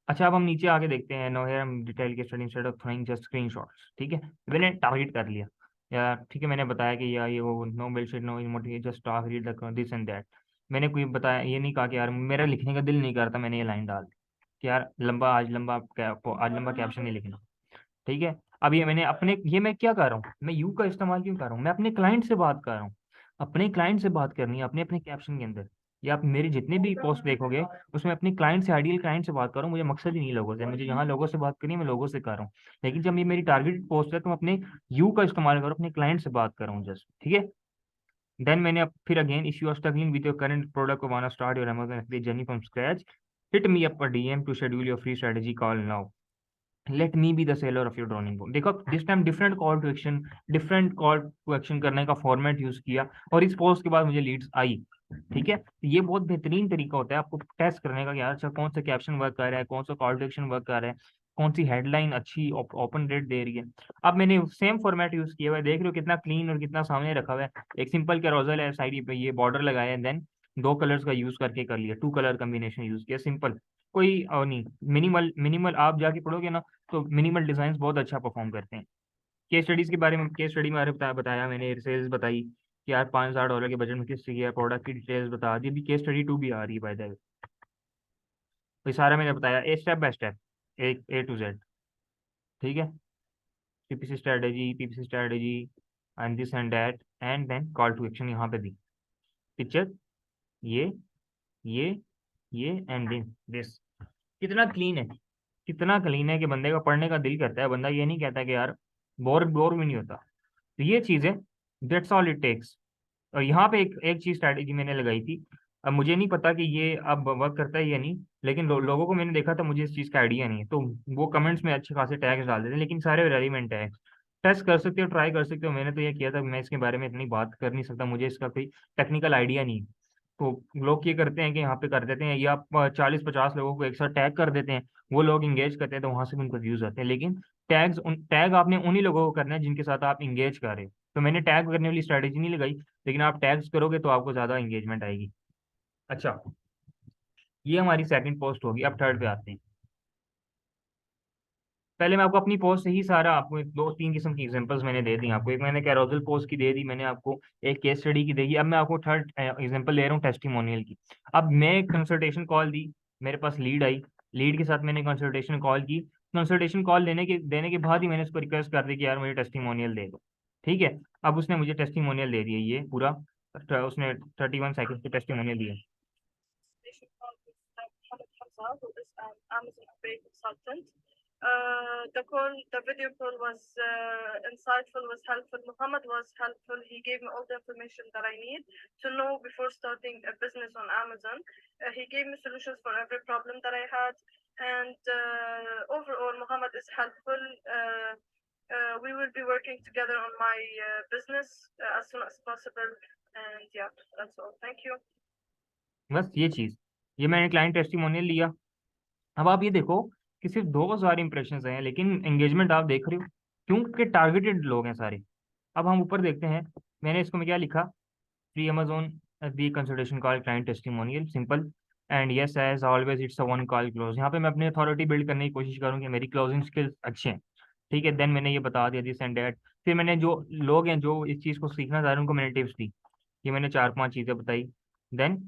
अच्छा, अब हम नीचे आके देखते हैं। नो, हियर हम डिटेल के study instead of throwing just screenshots, ठीक है। मैंने टारगेट कर लिया, या ठीक है, मैंने बताया कि यार ये वो no bullshit no emotive just talk read the this and that. मैंने कोई बताया, ये नहीं कहा कि यार मेरा लिखने का दिल नहीं करता, मैंने ये लाइन डाल दी कि यार लंबा, आज लंबा कैप्शन नहीं लिखना, ठीक है। अब ये मैंने अपने, ये मैं क्या कर रहा हूँ, मैं यू का इस्तेमाल क्यों कर रहा हूँ, मैं अपने क्लाइंट से बात कर रहा हूँ। अपने क्लाइंट से बात करनी है अपने अपने कैप्शन के अंदर, या आप मेरे जितने भी पोस्ट देखोगे उसमें अपने क्लाइंट से, आइडियल क्लाइंट से बात कर रहा हूँ। मुझे मकसद ही नहीं लोगों से, मुझे यहाँ लोगों से बात करनी है, मैं लोगों से कर रहा हूँ। लेकिन जब ये मेरी टारगेटेड पोस्ट है, तो मैं अपने यू का इस्तेमाल करो, अपने क्लाइंट से बात कर रहा हूँ जस्ट, ठीक है। देन मैंने फिर again, if you are struggling with your current product, want to start your Amazon affiliate journey from scratch, hit me up a DM to schedule your free strategy call now, let me be the seller of your drawing book. देखो this time different call to action करने का format use किया, और इस post के बाद मुझे Leeds आई, ठीक है। तो ये बहुत बेहतरीन तरीका होता है आपको टेस्ट करने का कि यार अच्छा कौन सा कैप्शन वर्क कर रहा है, कौन सा कॉल टू एक्शन वर्क कर रहा है, कौन सी हेडलाइन अच्छी ओपन रेट दे रही है। अब मैंने सेम फॉर्मेट यूज किया हुआ है, देख रहे हो कितना क्लीन और कितना सामने रखा हुआ है। एक सिंपल कैरोसेल है, साइड पे ये बॉर्डर लगाया है, देन 2 कलर्स का यूज करके कर लिया, 2 कलर कॉम्बिनेशन यूज किया, सिंपल। कोई और नहीं, मिनिमल मिनिमल आप जाके पढ़ोगे ना, तो मिनिमल डिजाइन बहुत अच्छा परफॉर्म करते हैं। केस स्टडीज के बारे में, केस स्टडी में बताया मैंने, सेल्स बताई कि यार $5,000 के बजट में किस चाहिए, प्रोडक्ट की डिटेल्स बता दी, अभी केस स्टडी 2 भी आ रही है बाय द वे। तो ये सारा मैंने बताया, ए स्टेप बाय स्टेप, एक A to Z, ठीक है। PPC strategy and this and that, and then call to action यहाँ पे भी पिक्चर, ये ये ये एंड दिस। कितना क्लीन है, कितना क्लीन है कि बंदे का पढ़ने का दिल करता है, बंदा ये नहीं कहता कि यार बोर बोर भी नहीं होता। तो ये चीज़ है, दैट्स ऑल इट टेक्स। और यहाँ पे एक एक चीज स्ट्रैटेजी मैंने लगाई थी। अब मुझे नहीं पता कि ये अब वर्क करता है या नहीं, लेकिन लोगों को मैंने देखा था, मुझे इस चीज़ का आइडिया नहीं है, तो वो कमेंट्स में अच्छे खासे टैग्स डाल देते हैं, लेकिन सारे रेलिवेंट टैग्स। टेस्ट कर सकते हो, ट्राई कर सकते हो, मैंने तो ये किया था, मैं इसके बारे में इतनी बात कर नहीं सकता, मुझे इसका कोई टेक्निकल आइडिया नहीं। तो लोग ये करते हैं कि यहाँ पे कर देते हैं, या 40-50 लोगों को एक साथ टैग कर देते हैं, वो लोग इंगेज करते हैं, तो वहां से भी उनको व्यूज आते हैं। लेकिन टैग आपने उन्हीं लोगों को करना है जिनके साथ आप इंगेज कर रहे हो। तो मैंने टैग करने वाली स्ट्रैटेजी नहीं लगाई, लेकिन आप टैग्स करोगे तो आपको ज्यादा इंगेजमेंट आएगी। अच्छा, ये हमारी सेकंड पोस्ट होगी। अब थर्ड पे आते हैं। पहले मैं आपको अपनी पोस्ट से ही सारा, आपको दो तीन किस्म की एग्जांपल्स मैंने दे दी आपको। एक मैंने कैरोजल पोस्ट की दे दी मैंने आपको, एक केस स्टडी की देगी। अब मैं आपको थर्ड एग्जांपल ले रहा हूँ, टेस्टिमोनियल की। अब मैं कंसल्टेशन कॉल दी, मेरे पास लीड आई, लीड के साथ मैंने कंसल्टेशन कॉल की। कंसल्टेशन कॉल देने के बाद ही मैंने उसको रिक्वेस्ट कर दी कि यार मुझे टेस्टिमोनियल दे दो। ठीक है, अब उसने मुझे टेस्टिमोनियल दे दिया, ये पूरा उसने 31 सेकेंड पे टेस्टिमोनियल दिया। Consultation call with Mohammed Hamza, who is an Amazon FBA consultant. The video call was insightful, was helpful. Muhammad was helpful. He gave me all the information that I need to know before starting a business on Amazon. He gave me solutions for every problem that I had, and overall, Muhammad is helpful. We will be working together on my business as soon as possible. And yeah, that's all. Thank you. बस ये चीज, ये मैंने client testimonial लिया। अब आप ये देखो कि सिर्फ 2,000 इंप्रेशन हैं, लेकिन एंगेजमेंट आप देख रहे हो, क्योंकि टारगेटेड लोग हैं सारे। अब हम ऊपर देखते हैं, मैंने इसको में क्या लिखा, free Amazon FBA consultation call client testimonial simple, and yes as always it's a one call close. यहाँ पे मैं अपनी अथॉरिटी बिल्ड करने की कोशिश करूँ कि मेरी क्लोजिंग स्किल्स अच्छे हैं। ठीक है, देन मैंने ये बता दिया दिस एंड डैट। फिर मैंने जो लोग हैं जो इस चीज़ को सीखना चाह रहे हैं उनको मैंने टिप्स दी, ये मैंने 4-5 चीज़ें बताई। देन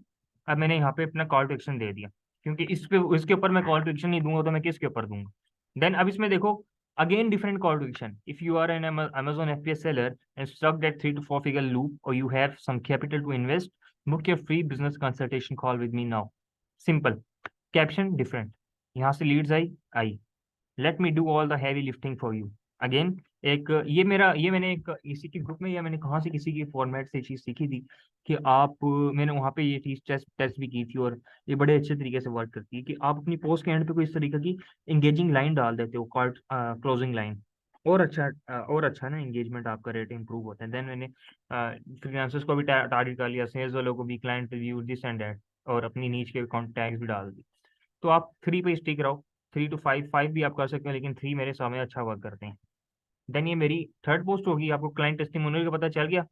अब मैंने यहाँ पे अपना कॉल टू एक्शन दे दिया, क्योंकि इस पे इसके ऊपर मैं कॉल टू एक्शन नहीं दूंगा तो मैं किसके ऊपर दूंगा। देन अब इसमें देखो, again different call to action. If you are an Amazon FBA seller and stuck that 3 to 4 figure loop, or you have some capital to invest, book your free business consultation call with me now. Simple, caption different, यहाँ से leads आई आई, let me do all the heavy lifting for you. Again एक ये मैंने एक इसी के ग्रुप में, या मैंने कहाँ से किसी की फॉर्मेट से चीज़ सीखी थी कि आप, मैंने वहाँ पे ये चीज़ टेस्ट टेस्ट भी की थी, और ये बड़े अच्छे तरीके से वर्क करती है कि आप अपनी पोस्ट के एंड पे कोई इस तरीके की इंगेजिंग लाइन डाल देते हो, कॉल क्लोजिंग लाइन, और अच्छा ना एंगेजमेंट आपका रेट इंप्रूव होता है। देन मैंने फ्रीलांसर्स को भी टारगेट कर लिया, सेल्स वालों को भी, client review this and that, और अपनी नीच के कॉन्टैक्ट भी डाल दी। तो आप 3 पे स्टिक रहो, 3 to 5, 5 भी आप कर सकते हो, लेकिन 3 मेरे सामने अच्छा वर्क करते हैं। देन ये मेरी थर्ड पोस्ट होगी। आपको क्लाइंट टेस्टिमोनियल का पता चल गया।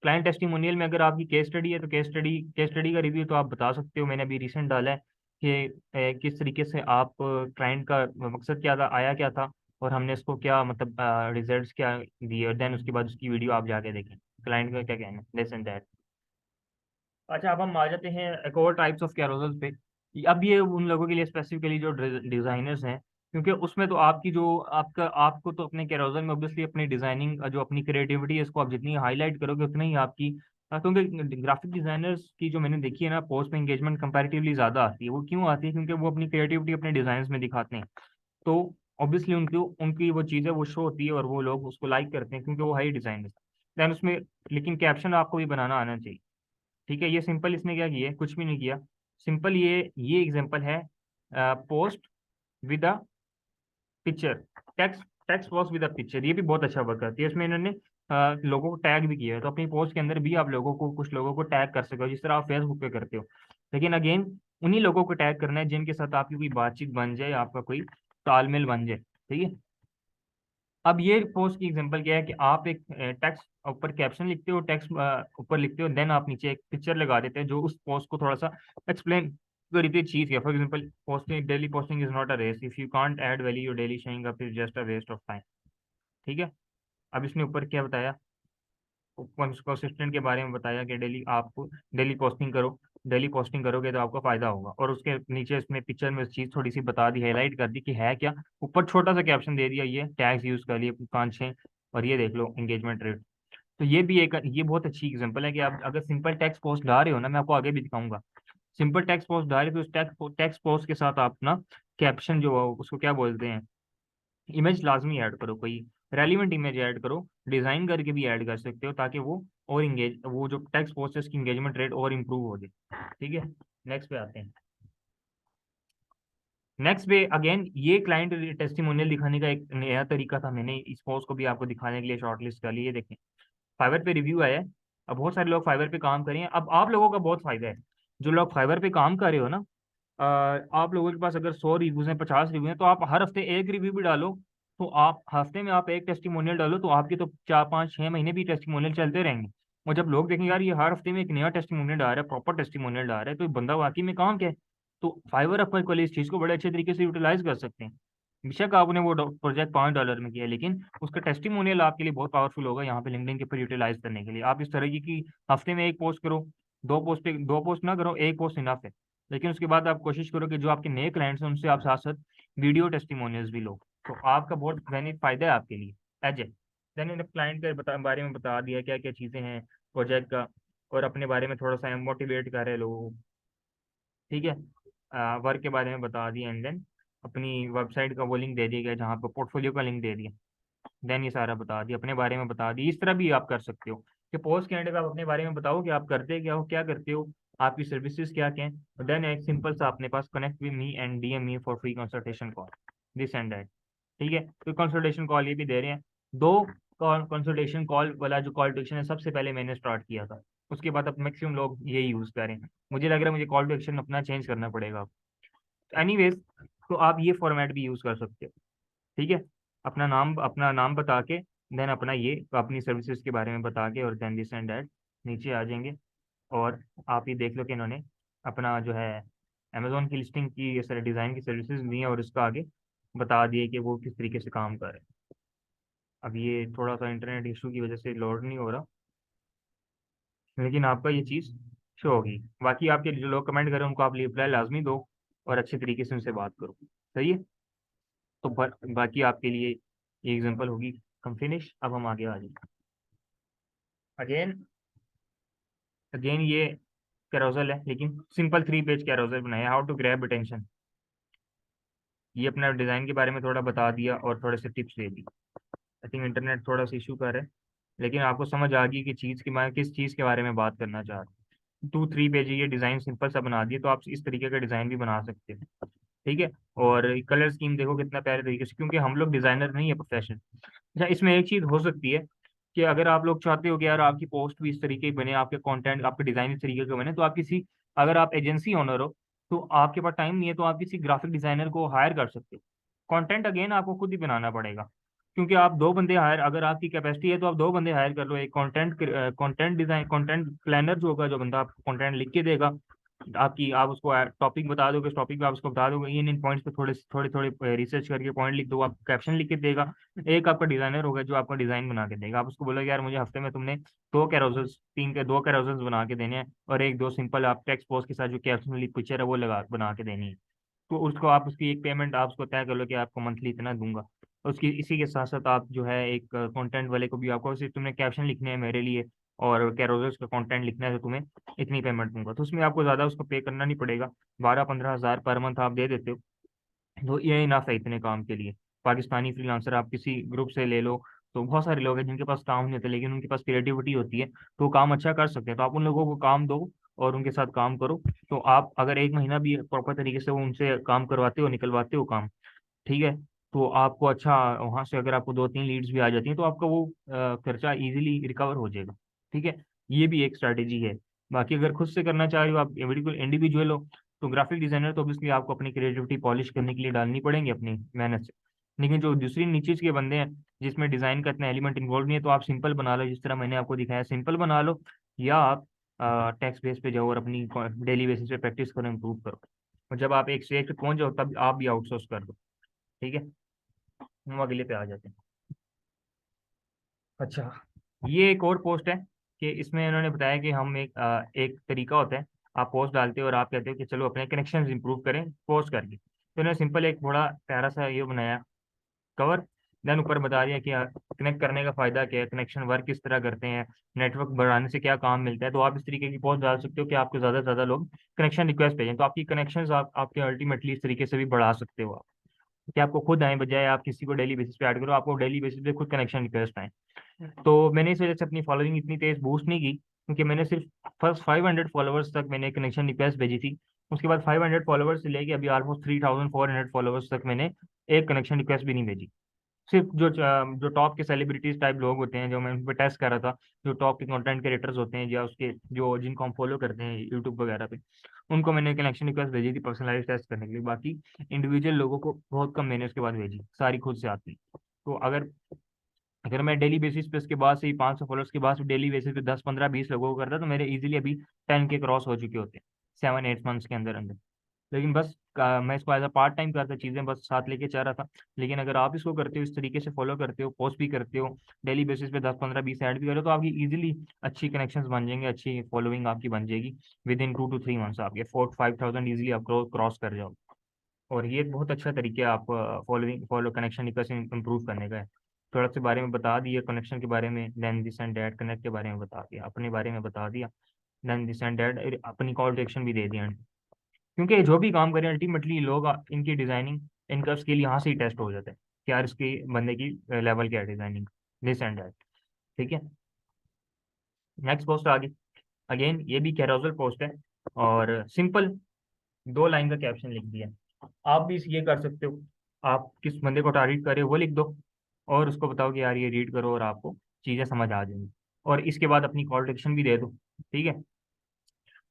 क्लाइंट टेस्टिमोनियल में अगर आपकी केस स्टडी है तो केस स्टडी का रिव्यू तो आप बता सकते हो, मैंने अभी रिसेंट डाला है कि किस तरीके से आप क्लाइंट का मकसद क्या था, आया क्या था, और हमने इसको क्या मतलब रिजल्ट्स क्या दिए, और देन उसके बाद उसकी वीडियो आप जाके देखें, क्लाइंट का क्या कहना है, दिस एंड दैट। अच्छा, अब हम आ जाते हैं एक और टाइप्स ऑफ कैरोजल्स पे। अब ये उन लोगों के लिए स्पेसिफिकली जो डिजाइनर्स हैं, क्योंकि उसमें तो आपकी जो आपका आपको तो अपने कैरोजल में ऑब्वियसली अपनी डिजाइनिंग जो अपनी क्रिएटिविटी है इसको आप जितनी हाईलाइट करोगे उतनी ही आपकी क्योंकि ग्राफिक डिजाइनर्स की जो मैंने देखी है ना पोस्ट में एंगेजमेंट कंपैरेटिवली ज़्यादा आती है। वो क्यों आती है? क्योंकि वो अपनी क्रिएटिविटी अपने डिजाइन में दिखाते हैं, तो ऑब्वियसली उनकी उनकी वो चीज़ें वो शो होती है और वो लोग उसको लाइक करते हैं क्योंकि वो हाई डिजाइन है। दैन उसमें लेकिन कैप्शन आपको भी बनाना आना चाहिए। ठीक है, ये सिंपल इसने क्या किया है, कुछ भी नहीं किया। सिंपल ये एग्जांपल है, post with a picture, text text post with a picture, ये भी बहुत अच्छा वर्क करती है। इसमें इन्होंने लोगों को टैग भी किया है, तो अपनी पोस्ट के अंदर भी आप लोगों को कुछ लोगों को टैग कर सकते हो जिस तरह आप फेसबुक पे करते हो। लेकिन अगेन उन्हीं लोगों को टैग करना है जिनके साथ आपकी कोई बातचीत बन जाए, आपका कोई तालमेल बन जाए। ठीक है, अब ये पोस्ट की एग्जांपल क्या है कि आप एक टेक्स्ट ऊपर कैप्शन लिखते हो, टेक्स्ट ऊपर लिखते हो, देन आप नीचे एक पिक्चर लगा देते हैं जो उस पोस्ट को थोड़ा सा एक्सप्लेन करी थी चीज है। For example, posting daily posting is not a race, if you can't add value your daily showing up is just a waste of time. ठीक है, अब इसने ऊपर क्या बताया, कंसिस्टेंट के बारे में बताया कि डेली आप डेली पोस्टिंग करो, डेली पोस्टिंग करोगे तो आपको फायदा होगा। और उसके नीचे इसमें पिक्चर में चीज़ थोड़ी सी बता दी, हाईलाइट कर दी कि है क्या। ऊपर छोटा सा कैप्शन दे दिया, ये टैग्स यूज कर लिए 5-6, और ये देख लो एंगेजमेंट रेट। तो ये भी एक, ये बहुत अच्छी एग्जांपल है कि आप अगर सिंपल टेक्स्ट पोस्ट डाल रहे हो ना, मैं आपको आगे भी दिखाऊंगा, सिंपल टेक्स्ट पोस्ट डाल रहे हो तो उस टेक्स्ट पोस्ट के साथ आप ना कैप्शन जो है उसको क्या बोलते हैं, इमेज लाजमी ऐड करो, कोई रेलिवेंट इमेज ऐड करो, डिजाइन करके भी ऐड कर सकते हो, ताकि वो और इंगेज, वो जो टेक्स्ट पोस्ट है उसकी इंगेजमेंट रेट और इम्प्रूव हो जाए। ठीक है, नेक्स्ट पे आते हैं। नेक्स्ट पे अगेन ये क्लाइंट टेस्टिमोनियल दिखाने का एक नया तरीका था, मैंने इस पोस्ट को भी आपको दिखाने के लिए शॉर्टलिस्ट कर लिया। देखें, फाइवर पे रिव्यू आया है। अब बहुत सारे लोग फाइवर पे काम करें, अब आप लोगों का बहुत फायदा है, जो लोग फाइवर पे काम कर रहे हो ना, आप लोगों के पास अगर 100 रिव्यूज हैं, 50 रिव्यू हैं, तो आप हर हफ्ते एक रिव्यू भी डालो। तो आप हफ्ते में आप एक टेस्टिमोनियल डालो, तो आपके तो 4-5-6 महीने भी टेस्टिमोनियल चलते रहेंगे। और जब लोग देखेंगे यार ये हर हफ्ते में एक नया टेस्टिमोनियल डाल रहा है, प्रॉपर टेस्टिमोनियल डाल रहा है, तो ये बंदा वाकई में काम क्या है। तो फाइवर अपने को इस चीज़ को बड़े अच्छे तरीके से यूटिलाइज कर सकते हैं। बेशक आपने वो प्रोजेक्ट $5 में किया है, लेकिन उसका टेस्टिमोनियल आपके लिए बहुत पावरफुल होगा यहाँ पे लिंक्डइन के ऊपर यूटिलाइज करने के लिए। आप इस तरह की हफ्ते में एक पोस्ट करो, दो पोस्ट ना करो, एक पोस्ट इनफ है। लेकिन उसके बाद आप कोशिश करो कि जो आपके नए क्लाइंट्स हैं उनसे आप साथ साथ वीडियो टेस्टिमोनियल्स भी लो, तो आपका बहुत बेनिफिट फायदा है आपके लिए एज ए। देन इन क्लाइंट के बारे में बता दिया क्या क्या चीज़ें हैं प्रोजेक्ट का, और अपने बारे में थोड़ा सा मोटिवेट कर रहे लोगों को। ठीक है, वर्क के बारे में बता दिया, एंड देन अपनी वेबसाइट का वो लिंक दे दिया गया जहाँ पर पोर्टफोलियो का लिंक दे दिया। देन ये सारा बता दिया, अपने बारे में बता दिया। इस तरह भी आप कर सकते हो कि पोस्ट के एंड पे आप अपने बारे में बताओ कि आप करते क्या हो, क्या करते हो, आपकी सर्विसेज क्या क्या है। देन एक सिंपल सा अपने पास connect with me and DM me for free consultation call, this and that. ठीक है, तो कंसल्टेशन कॉल ये भी दे रहे हैं। दो कंसल्टेशन कॉल वाला जो कॉल टू एक्शन है सबसे पहले मैंने स्टार्ट किया था, उसके बाद अब मैक्सिमम लोग यही यूज करें। मुझे लग रहा है मुझे कॉल टू एक्शन अपना चेंज करना पड़ेगा। एनीवेज, तो आप ये फॉर्मेट भी यूज कर सकते हो। ठीक है, अपना नाम बता के, देन अपना ये अपनी सर्विसेज के बारे में बता के, और देन दिस एंड दैट नीचे आ जाएंगे। और आप ये देख लो कि इन्होंने अपना जो है अमेजोन की लिस्टिंग की ये सारे डिज़ाइन की सर्विसेज दी हैं, और इसका आगे बता दिए कि वो किस तरीके से काम कर रहे हैं। अब ये थोड़ा सा इंटरनेट इशू की वजह से लोड नहीं हो रहा, लेकिन आपका ये चीज़ शो होगी। बाकी आपके जो लोग कमेंट करें उनको आप रिप्लाई लाजमी दो, और अच्छे तरीके से उनसे बात करो। सही है, तो बाकी आपके लिए ये एग्जांपल होगी। हम फिनिश, अब हम आगे आ जाए। अगेन अगेन ये कैरोसल है, लेकिन सिंपल 3 पेज कैरोसल बनाया, हाउ टू ग्रैब अटेंशन। ये अपना डिज़ाइन के बारे में थोड़ा बता दिया और थोड़े से tips they the. I think internet थोड़ा सा इशू कर है, लेकिन आपको समझ आ गई कि चीज़ के मैं किस चीज़ के बारे में बात करना चाह रहा हूँ। 2-3 पेज ये डिज़ाइन सिंपल सा बना दिए, तो आप इस तरीके का डिज़ाइन भी बना सकते हैं। ठीक है, और कलर स्कीम देखो कितना प्यारे तरीके से, क्योंकि हम लोग डिज़ाइनर नहीं है प्रोफेशन। अच्छा, इसमें एक चीज़ हो सकती है कि अगर आप लोग चाहते हो कि यार आपकी पोस्ट भी इस तरीके की बने, आपके कंटेंट आपके डिज़ाइन इस तरीके के बने, तो आप किसी, अगर आप एजेंसी ओनर हो तो आपके पास टाइम नहीं है, तो आप किसी ग्राफिक डिज़ाइनर को हायर कर सकते हो। कंटेंट अगेन आपको खुद ही बनाना पड़ेगा, क्योंकि आप 2 बंदे हायर, अगर आपकी कैपेसिटी है तो आप 2 बंदे हायर कर लो। एक कंटेंट डिज़ाइन, कंटेंट प्लानर जो होगा, जो बंदा आपको कंटेंट लिख के देगा, आपकी आप उसको टॉपिक बता दोगे, उस टॉपिक पे आप उसको बता दोगे इन इन पॉइंट्स पे थोड़े थोड़े थोड़े रिसर्च करके पॉइंट लिख दो, आप कैप्शन लिख के देगा। एक आपका डिजाइनर होगा जो आपका डिजाइन बना के देगा। आप उसको बोलोगे यार मुझे हफ्ते में तुमने 2 कैरोसल्स, 2 कैरोसल्स बना के देने हैं, और एक दो सिंपल आप टेक्स्ट पोस्ट के साथ जो कैप्शन वाली पिक्चर है वो लगा बना के देनी है। तो उसको आप उसकी एक पेमेंट आप उसको तय कर लो कि आपको मंथली इतना दूंगा। उसकी इसी के साथ साथ आप जो है एक कंटेंट वाले को भी, आपको सिर्फ तुमने कैप्शन लिखने हैं मेरे लिए और कैरोजल्स का कंटेंट लिखना है, तो तुम्हें इतनी पेमेंट दूंगा। तो उसमें आपको ज़्यादा उसको पे करना नहीं पड़ेगा, 12-15 हज़ार पर मंथ आप दे देते हो, तो ये इनफ है इतने काम के लिए। पाकिस्तानी फ्रीलांसर आप किसी ग्रुप से ले लो, तो बहुत सारे लोग हैं जिनके पास काम नहीं होता लेकिन उनके पास क्रिएटिविटी होती है, तो वो काम अच्छा कर सकते हैं। तो आप उन लोगों को काम दो और उनके साथ काम करो। तो आप अगर एक महीना भी प्रॉपर तरीके से वो उनसे काम करवाते हो, निकलवाते हो काम, ठीक है, तो आपको अच्छा, वहां से अगर आपको 2-3 लीड्स भी आ जाती हैं तो आपका वो खर्चा इजीली रिकवर हो जाएगा। ठीक है, ये भी एक स्ट्रैटेजी है। बाकी अगर खुद से करना चाह रहे हो, आप बिल्कुल इंडिविजुअल हो, तो ग्राफिक डिजाइनर तो ऑब्वियसली आपको अपनी क्रिएटिविटी पॉलिश करने के लिए डालनी पड़ेंगी अपनी मेहनत से। लेकिन जो दूसरी नीचे के बंदे हैं जिसमें डिजाइन का इतना एलिमेंट इन्वॉल्व नहीं है, तो आप सिंपल बना लो, जिस तरह मैंने आपको दिखाया सिंपल बना लो, या आप टेक्स्ट बेस पे जाओ और अपनी डेली बेसिस पे प्रैक्टिस करो, इम्प्रूव करो, और जब आप एक स्टेज पे पहुंच जाओ तब आप भी आउटसोर्स कर दो। ठीक है, हम अगले पे आ जाते हैं। अच्छा, ये एक और पोस्ट है कि इसमें इन्होंने बताया कि हम एक तरीका होता है आप पोस्ट डालते हो और आप कहते हो कि चलो अपने कनेक्शन इंप्रूव करें पोस्ट करके। तो उन्होंने सिंपल एक थोड़ा प्यारा सा ये बनाया कवर, देन ऊपर बता दिया कि कनेक्ट करने का फायदा क्या है, कनेक्शन वर्क किस तरह करते हैं, नेटवर्क बढ़ाने से क्या काम मिलता है। तो आप इस तरीके की पोस्ट डाल सकते हो कि आपको ज़्यादा से ज़्यादा लोग कनेक्शन रिक्वेस्ट भेजें, तो आपकी कनेक्शन आपके अल्टीमेटली इस तरीके से भी बढ़ा सकते हो आप, कि आपको खुद आए बजाय आप किसी को डेली बेसिस पे ऐड करो, आपको डेली बेसिस पे खुद कनेक्शन रिक्वेस्ट आए। तो मैंने इस वजह से अपनी फॉलोइंग इतनी तेज बूस्ट नहीं की, क्योंकि मैंने सिर्फ फर्स्ट 500 फॉलोवर्स तक मैंने कनेक्शन रिक्वेस्ट भेजी थी। उसके बाद 500 फॉलोवर्स से लेके अभी ऑलमोस्ट 3400 फॉलोवर्स तक मैंने एक कनेक्शन रिक्वेस्ट भी नहीं भेजी। सिर्फ जो टॉप के सेलिब्रिटीज टाइप लोग होते हैं, जो मैं उन पर टेस्ट कर रहा था, जो टॉप के कंटेंट क्रिएटर्स होते हैं या उसके जो जिनको हम फॉलो करते हैं यूट्यूब वगैरह पे, उनको मैंने कनेक्शन रिक्वेस्ट भेजी थी पर्सनलाइज टेस्ट करने के लिए। बाकी इंडिविजुअल लोगों को बहुत कम मैंने उसके बाद भेजी, सारी खुद से आती। तो अगर अगर मैं डेली बेसिस पे उसके बाद से ही 500 फॉलोअर्स के बाद से डेली बेसिस पे 10 15 20 लोगों को करता तो मेरे इजीली अभी 10 के क्रॉस हो चुके होते हैं 7 8 मंथ्स के अंदर अंदर। लेकिन बस मैं इसको एज अ पार्ट टाइम करता, चीज़ें बस साथ लेके चल रहा था। लेकिन अगर आप इसको करते हो, इस तरीके से फॉलो करते हो, पोस्ट भी करते हो, डेली बेसिस पे 10 15 20 ऐड भी करो, तो आपकी इजीली अच्छी कनेक्शंस बन जाएंगे, अच्छी फॉलोइंग आपकी बन जाएगी। विद इन 2 to 3 मंथ्स आपके 4 to 5 thousand इजीली आप क्रॉस कर जाओ। और ये एक बहुत अच्छा तरीका है आप फॉलो कनेक्शन रिक्वेस्ट इंप्रूव करने का है। थोड़ा से बारे में बता दिया कनेक्शन के बारे में, then this and that connect के बारे में बता दिया, अपने बारे में बता दिया, देन दिस एंड डैट अपनी कॉल टू एक्शन भी दे दिया। क्योंकि जो भी काम करें अल्टीमेटली लोग इनकी डिजाइनिंग, इनका स्किल यहाँ से ही टेस्ट हो जाता है कि यार इसकी बंदे की लेवल क्या है डिजाइनिंग, दिस एंड दैट। ठीक है, नेक्स्ट पोस्ट आ गई। अगेन ये भी कैरोजल पोस्ट है, और सिंपल 2 लाइन का कैप्शन लिख दिया। आप भी ये कर सकते हो, आप किस बंदे को टारगेट कर रहे हो वो लिख दो, और उसको बताओ कि यार ये रीड करो और आपको चीज़ें समझ आ जाएंगी, और इसके बाद अपनी कॉल टू एक्शन भी दे दो। ठीक है।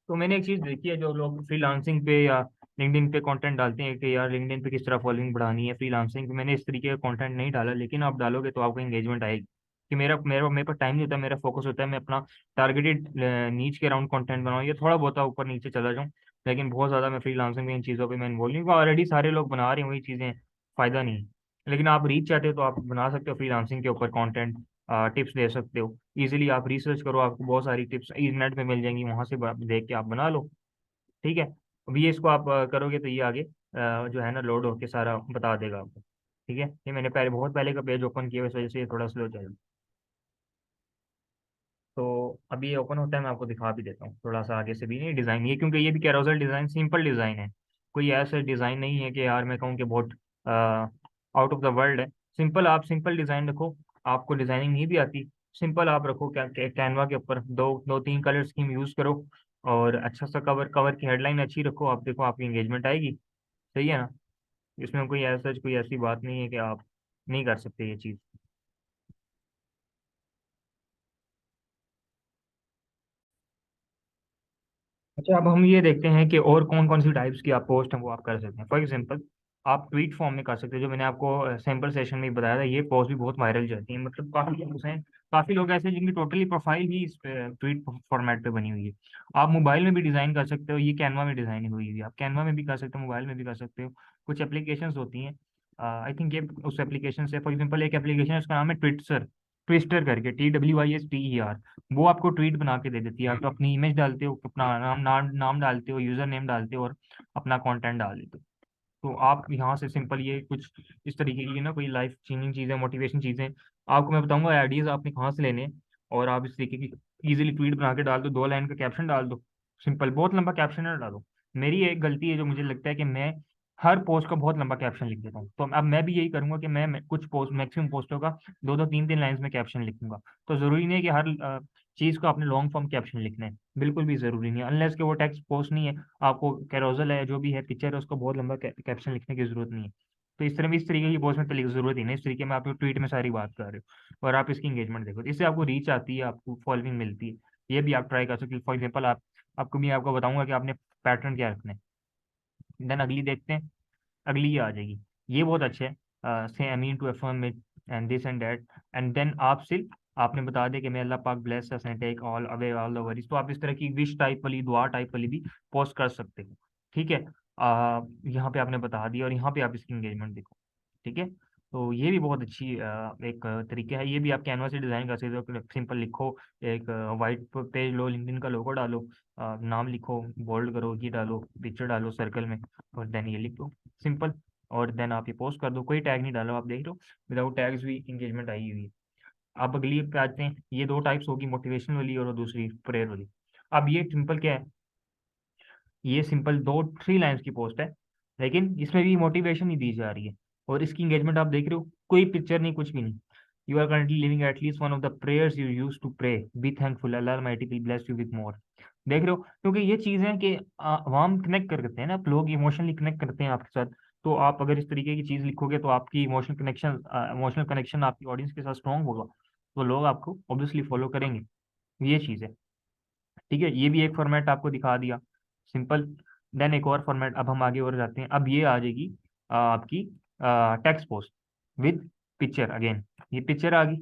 तो मैंने एक चीज़ देखी है, जो लोग फ्रीलांसिंग पे या लिंक्डइन पे कंटेंट डालते हैं कि यार लिंक्डइन पे किस तरह फॉलोइंग बढ़ानी है फ्रीलांसिंग पे, मैंने इस तरीके का कंटेंट नहीं डाला, लेकिन आप डालोगे तो आपको एंगेजमेंट आएगी। कि मेरे पास टाइम नहीं होता, मेरा फोकस होता है मैं अपना टारगेटेड नीच के अराउंड कंटेंट बनाऊँ, ये थोड़ा बहुत ऊपर नीचे चला जाऊँ, लेकिन बहुत ज़्यादा मैं फ्रीलांसिंग में इन चीज़ों पर मैं इन्वॉल्व नहीं हूँ। ऑलरेडी सारे लोग बना रहे हैं वही चीज़ें, फ़ायदा नहीं है। लेकिन आप रीच चाहते हो तो आप बना सकते हो फ्रीलांसिंग के ऊपर कंटेंट, टिप्स दे सकते हो। इजीली आप रिसर्च करो, आपको बहुत सारी टिप्स इंटरनेट पे मिल जाएंगी, वहां से देख के आप बना लो। ठीक है। अभी ये इसको आप करोगे तो ये आगे जो है ना लोड होके सारा बता देगा आपको। ठीक है, ये मैंने पहले बहुत पहले का पेज ओपन किया, इस वजह से ये थोड़ा स्लो चल। तो अभी ये ओपन होता है, मैं आपको दिखा भी देता हूँ थोड़ा सा आगे से भी नहीं डिज़ाइन ये, क्योंकि ये भी कैरोसल डिज़ाइन सिंपल डिज़ाइन है, कोई ऐसा डिज़ाइन नहीं है कि यार मैं कहूँ कि बहुत आउट ऑफ द वर्ल्ड है। सिंपल, आप सिंपल डिज़ाइन रखो, आपको डिज़ाइनिंग नहीं भी आती, सिंपल आप रखो, क्या कैनवा के ऊपर दो दो तीन कलर स्कीम यूज़ करो, और अच्छा सा कवर कवर की हेडलाइन अच्छी रखो, आप देखो आपकी एंगेजमेंट आएगी। सही है ना। इसमें कोई ऐसा कोई ऐसी बात नहीं है कि आप नहीं कर सकते ये चीज़। अच्छा, अब हम ये देखते हैं कि और कौन कौन सी टाइप्स की आप पोस्ट हैं वो आप कर सकते हैं। फॉर एग्जांपल, आप ट्वीट फॉर्म में कर सकते हैं, जो मैंने आपको सैम्पल सेशन में ही बताया था, ये पोस्ट भी बहुत वायरल जाती है, मतलब काफ़ी लोग हैं, काफ़ी लोग ऐसे हैं जिनकी टोटली प्रोफाइल ही इस ट्वीट फॉर्मेट पे बनी हुई है। आप मोबाइल में भी डिज़ाइन कर सकते हो, ये कैनवा में डिज़ाइन हुई हुई है, आप कैनवा में भी कर सकते हो, मोबाइल में भी कर सकते हो। कुछ एप्लीकेशंस होती हैं, आई थिंक ये उस एप्लीकेशन से, फॉर एग्जाम्पल एक एप्लीकेशन है उसका नाम है ट्विटसर, ट्विस्टर करके, TWISTER। वो आपको ट्वीट बना के दे देती है, आप तो अपनी इमेज डालते हो, अपना नाम डालते हो, यूजर नेम डालते हो, और अपना कंटेंट डाल देते हो। तो आप यहाँ से सिंपल ये कुछ इस तरीके की ना कोई लाइफ चेंजिंग चीज़ें, मोटिवेशन चीज़ें आपको मैं बताऊंगा, आइडियाज आपने कहाँ से लेने हैं, और आप इस तरीके की इजीली ट्वीट बना के डाल दो, 2 लाइन का कैप्शन डाल दो, सिंपल, बहुत लंबा कैप्शन ना डालो। मेरी एक गलती है जो मुझे लगता है कि मैं हर पोस्ट का बहुत लंबा कैप्शन लिख देता हूँ, तो अब मैं भी यही करूंगा कि मैं कुछ पोस्ट, मैक्सिमम पोस्टों का 2 2 3 3 लाइन्स में कैप्शन लिखूंगा। तो जरूरी नहीं है कि हर चीज़ को आपने लॉन्ग फॉर्म कैप्शन लिखना है, बिल्कुल भी जरूरी नहीं है, अनलेस कि वो टेक्स्ट पोस्ट नहीं है, आपको कैरोजल है जो भी है पिक्चर है उसको बहुत लंबा कैप्शन लिखने की जरूरत नहीं है। तो इस तरीके की पोस्ट में तो जरूरत ही नहीं, इस तरीके में आप ट्वीट में सारी बात कर रहे हो, और आप इसकी इंगेजमेंट देखो, इससे आपको रीच आती है, आपको फॉलोइंग मिलती है। ये भी आप ट्राई कर सकते हो। फॉर एग्जाम्पल, आप आपको भी आपको बताऊंगा कि आपने पैटर्न क्या रखना है। देन अगली देखते हैं, अगली ये आ जाएगी, ये बहुत अच्छे है, से I mean to affirm it and this and that, and then आप सिर्फ आपने बता दिया कि मैं अल्लाह पाक bless us and take all away all the worries. तो आप इस तरह की विश टाइप वाली, दुआ टाइप वाली भी पोस्ट कर सकते हो। ठीक है, यहाँ पे आपने बता दिया, और यहाँ पे आप इसकी एंगेजमेंट देखो। ठीक है, तो ये भी बहुत अच्छी एक तरीका है। ये भी आप कैनवा से डिज़ाइन कर सकते हो। सिंपल लिखो, एक वाइट पेज लो, लिंक्डइन का लोगो डालो, नाम लिखो, बोल्ड करो, ये डालो, पिक्चर डालो सर्कल में, और देन ये लिख दो, सिंपल। और देन आप ये पोस्ट कर दो, कोई टैग नहीं डालो। आप देख लो विदाउट टैग्स भी इंगेजमेंट आई हुई है। अब अगली पे आते हैं। ये दो टाइप्स होगी, मोटिवेशन वाली और दूसरी प्रेयर वाली। अब ये सिंपल क्या है, ये सिंपल दो 3 लाइन्स की पोस्ट है, लेकिन इसमें भी मोटिवेशन ही दी जा रही है। और इसकी एंगेजमेंट आप देख रहे हो, कोई पिक्चर नहीं, कुछ भी नहीं। You are currently living at least one of the prayers you use to pray, be thankful, Allah almighty will bless you with more. देख रहे हो, क्योंकि ये चीजें हैं कि हम कनेक्ट करते हैं ना, आप लोग इमोशनली कनेक्ट करते हैं आपके साथ। तो आप अगर इस तरीके की चीज लिखोगे तो आपकी इमोशनल कनेक्शन आपकी ऑडियंस के साथ स्ट्रांग होगा, तो लोग आपको ऑब्वियसली फॉलो करेंगे। ये चीज है। ठीक है, ये भी एक फॉर्मेट आपको दिखा दिया, सिंपल। देन एक और फॉर्मेट, अब हम आगे और जाते हैं। अब ये आ जाएगी आपकी text post with picture again. ये पिक्चर आ गई,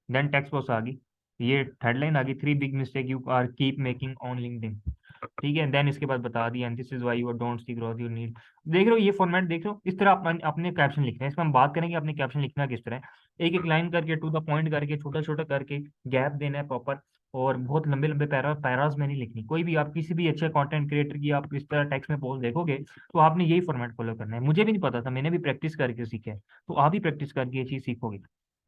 देन टेक्स्ट पोस्ट आ गई, ये हेडलाइन आ गई, 3 big mistake you are keep making on LinkedIn. ठीक है, देन इसके बाद बता दिया, and this is why you don't see growth you need. देख रहे हो ये फॉर्मेट, देख रहे हो इस तरह अपने कैप्शन लिखना है। इसमें हम बात करेंगे अपने कैप्शन लिखना किस तरह है। एक एक लाइन करके, टू द पॉइंट करके, छोटा छोटा करके, गैप देना है प्रॉपर। और बहुत लंबे लंबे पैराज में नहीं लिखनी। कोई भी आप किसी भी अच्छे कंटेंट क्रिएटर की आप इस तरह टेक्स्ट में पोस्ट देखोगे तो आपने यही फॉर्मेट फॉलो करना है। मुझे भी नहीं पता था, मैंने भी प्रैक्टिस करके सीखा है, तो आप भी प्रैक्टिस करके ये चीज़ सीखोगे।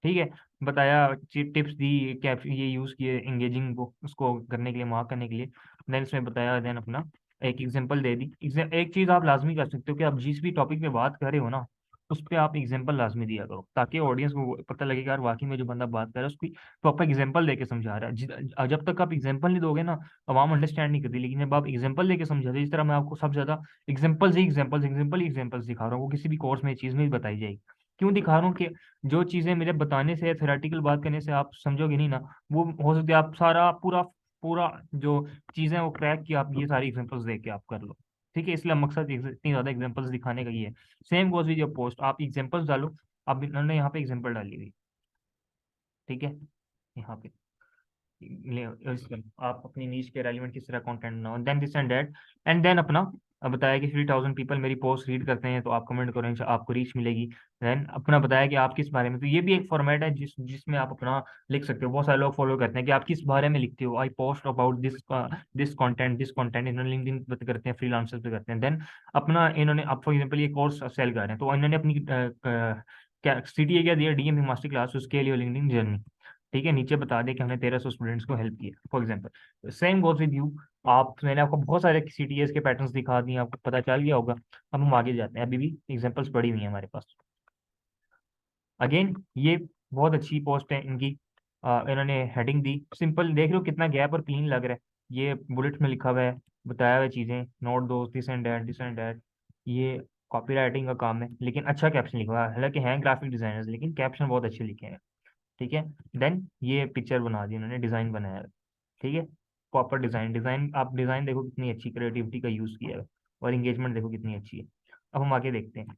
ठीक है, बताया, टिप्स दी, क्या ये यूज़ किए एंगेजिंग को उसको करने के लिए, मार्क करने के लिए। देन इसमें बताया, देन अपना एक एग्जांपल दे दी। एक चीज़ आप लाजमी कर सकते हो कि आप जिस भी टॉपिक पे बात कर रहे हो ना, उस पर आप एग्जांपल लाजमी दिया करो, ताकि ऑडियंस को पता लगे कि यार वाकई में जो बंदा बात कर रहा है उसकी प्रॉपर एग्जांपल देके समझा रहा है। जब तक आप एग्जांपल नहीं दोगे ना, आवाम अंडरस्टैंड नहीं करती। लेकिन जब आप एग्जांपल देके समझाते, जिस तरह मैं आपको सबसे ज्यादा एग्जांपल्स दिखा रहा हूँ, वो किसी भी कोर्स में ये चीज़ नहीं बताई जाएगी। क्यों दिखा रहा हूँ कि जो चीज़ें मेरे बताने से, थेरेटिकल बात करने से आप समझोगे नहीं ना, वो हो सकता है आप सारा पूरा पूरा जो चीज़ें वो क्रैक की, आप ये सारी एग्जांपल्स देख के आप कर लो। ठीक है, इसलिए मकसद इतनी ज़्यादा एग्जांपल्स दिखाने का ये है। Same goes with your post, आप एग्जांपल्स डालो। अब इन्होंने यहाँ पे एग्जांपल डाली हुई, ठीक है, यहाँ पे आप अपनी नीच के रेलिवेंट किस तरह कंटेंट बनाओ, then this and that. And then अपना बताया कि 3000 पीपल मेरी पोस्ट रीड करते हैं, तो आप कमेंट करो, आपको रीच मिलेगी। देन अपना बताया कि आप किस बारे में, तो ये भी एक फॉर्मेट है जिसमें आप अपना लिख सकते हो। बहुत सारे लोग फॉलो करते हैं कि आप किस बारे में लिखते हो, I post about this content इन्होंने लिंक्डइन पे करते हैं, फ्रीलांसर्स पे करते हैं। देन अपना इन्होंने, अब फॉर एग्जांपल ये कोर्स सेल कर रहे हैं, तो इन्होंने अपनी क्या सीटीए क्या दिया, डीएम मास्टर क्लास, उसके लिए लिंक्डइन जर्नी। ठीक है, नीचे बता दें कि हमने 1300 स्टूडेंट्स को हेल्प किया for example. Same goes with you. आप, मैंने आपको बहुत सारे सीटीएस के पैटर्न्स दिखा दिए, आपको पता चल गया होगा। अब हम आगे जाते हैं, अभी भी एग्जांपल्स पड़ी हुई हैं हमारे पास। अगेन ये बहुत अच्छी पोस्ट है इनकी। इन्होंने हेडिंग दी, सिंपल, देख रहे हो कितना गैप और क्लीन लग रहा है। ये बुलेट में लिखा हुआ है, बताया हुआ चीज़ें, नोट दो, this and that, this and that. ये कॉपी राइटिंग का काम है, लेकिन अच्छा कैप्शन लिखा हुआ है। हालांकि हैं ग्राफिक डिजाइनर्स, लेकिन कैप्शन बहुत अच्छे लिखे हैं। ठीक है, देन ये पिक्चर बना दी उन्होंने, डिज़ाइन बनाया है। ठीक है, प्रॉपर डिज़ाइन आप डिज़ाइन देखो कितनी अच्छी क्रिएटिविटी का यूज़ किया है, और इंगेजमेंट देखो कितनी अच्छी है। अब हम आगे देखते हैं।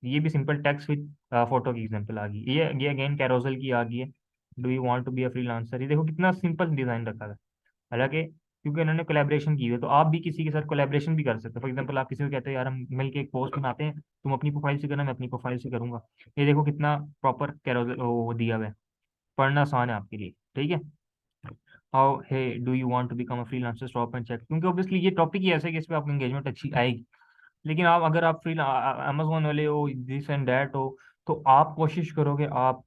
ये भी सिंपल टेक्स्ट विद फोटो की एग्जांपल आ गई। ये अगेन कैरोसल की आ गई है। Do you want to be a freelancer, ये देखो कितना सिंपल डिज़ाइन रखा है। हालांकि क्योंकि इन्होंने कोलैबोरेशन की हुई है, तो आप भी किसी के साथ कोलैबोरेशन भी कर सकते हो। फॉर एग्जांपल आप किसी को कहते हो यार हम मिलके एक पोस्ट बनाते हैं, तुम अपनी प्रोफाइल से करना, मैं अपनी प्रोफाइल से करूंगा। ये देखो कितना प्रॉपर कैरोसल वो दिया हुआ है, पढ़ना आसान है आपके लिए। ठीक है, how hey do you want to become a freelancer, stop and check, क्योंकि ऑब्वियसली ये टॉपिक ही ऐसा है कि इस पे आपको एंगेजमेंट अच्छी आएगी। लेकिन आप, अगर आप फ्री अमेजोन वाले हो, दिस एंड दैट हो, तो आप कोशिश करोगे आप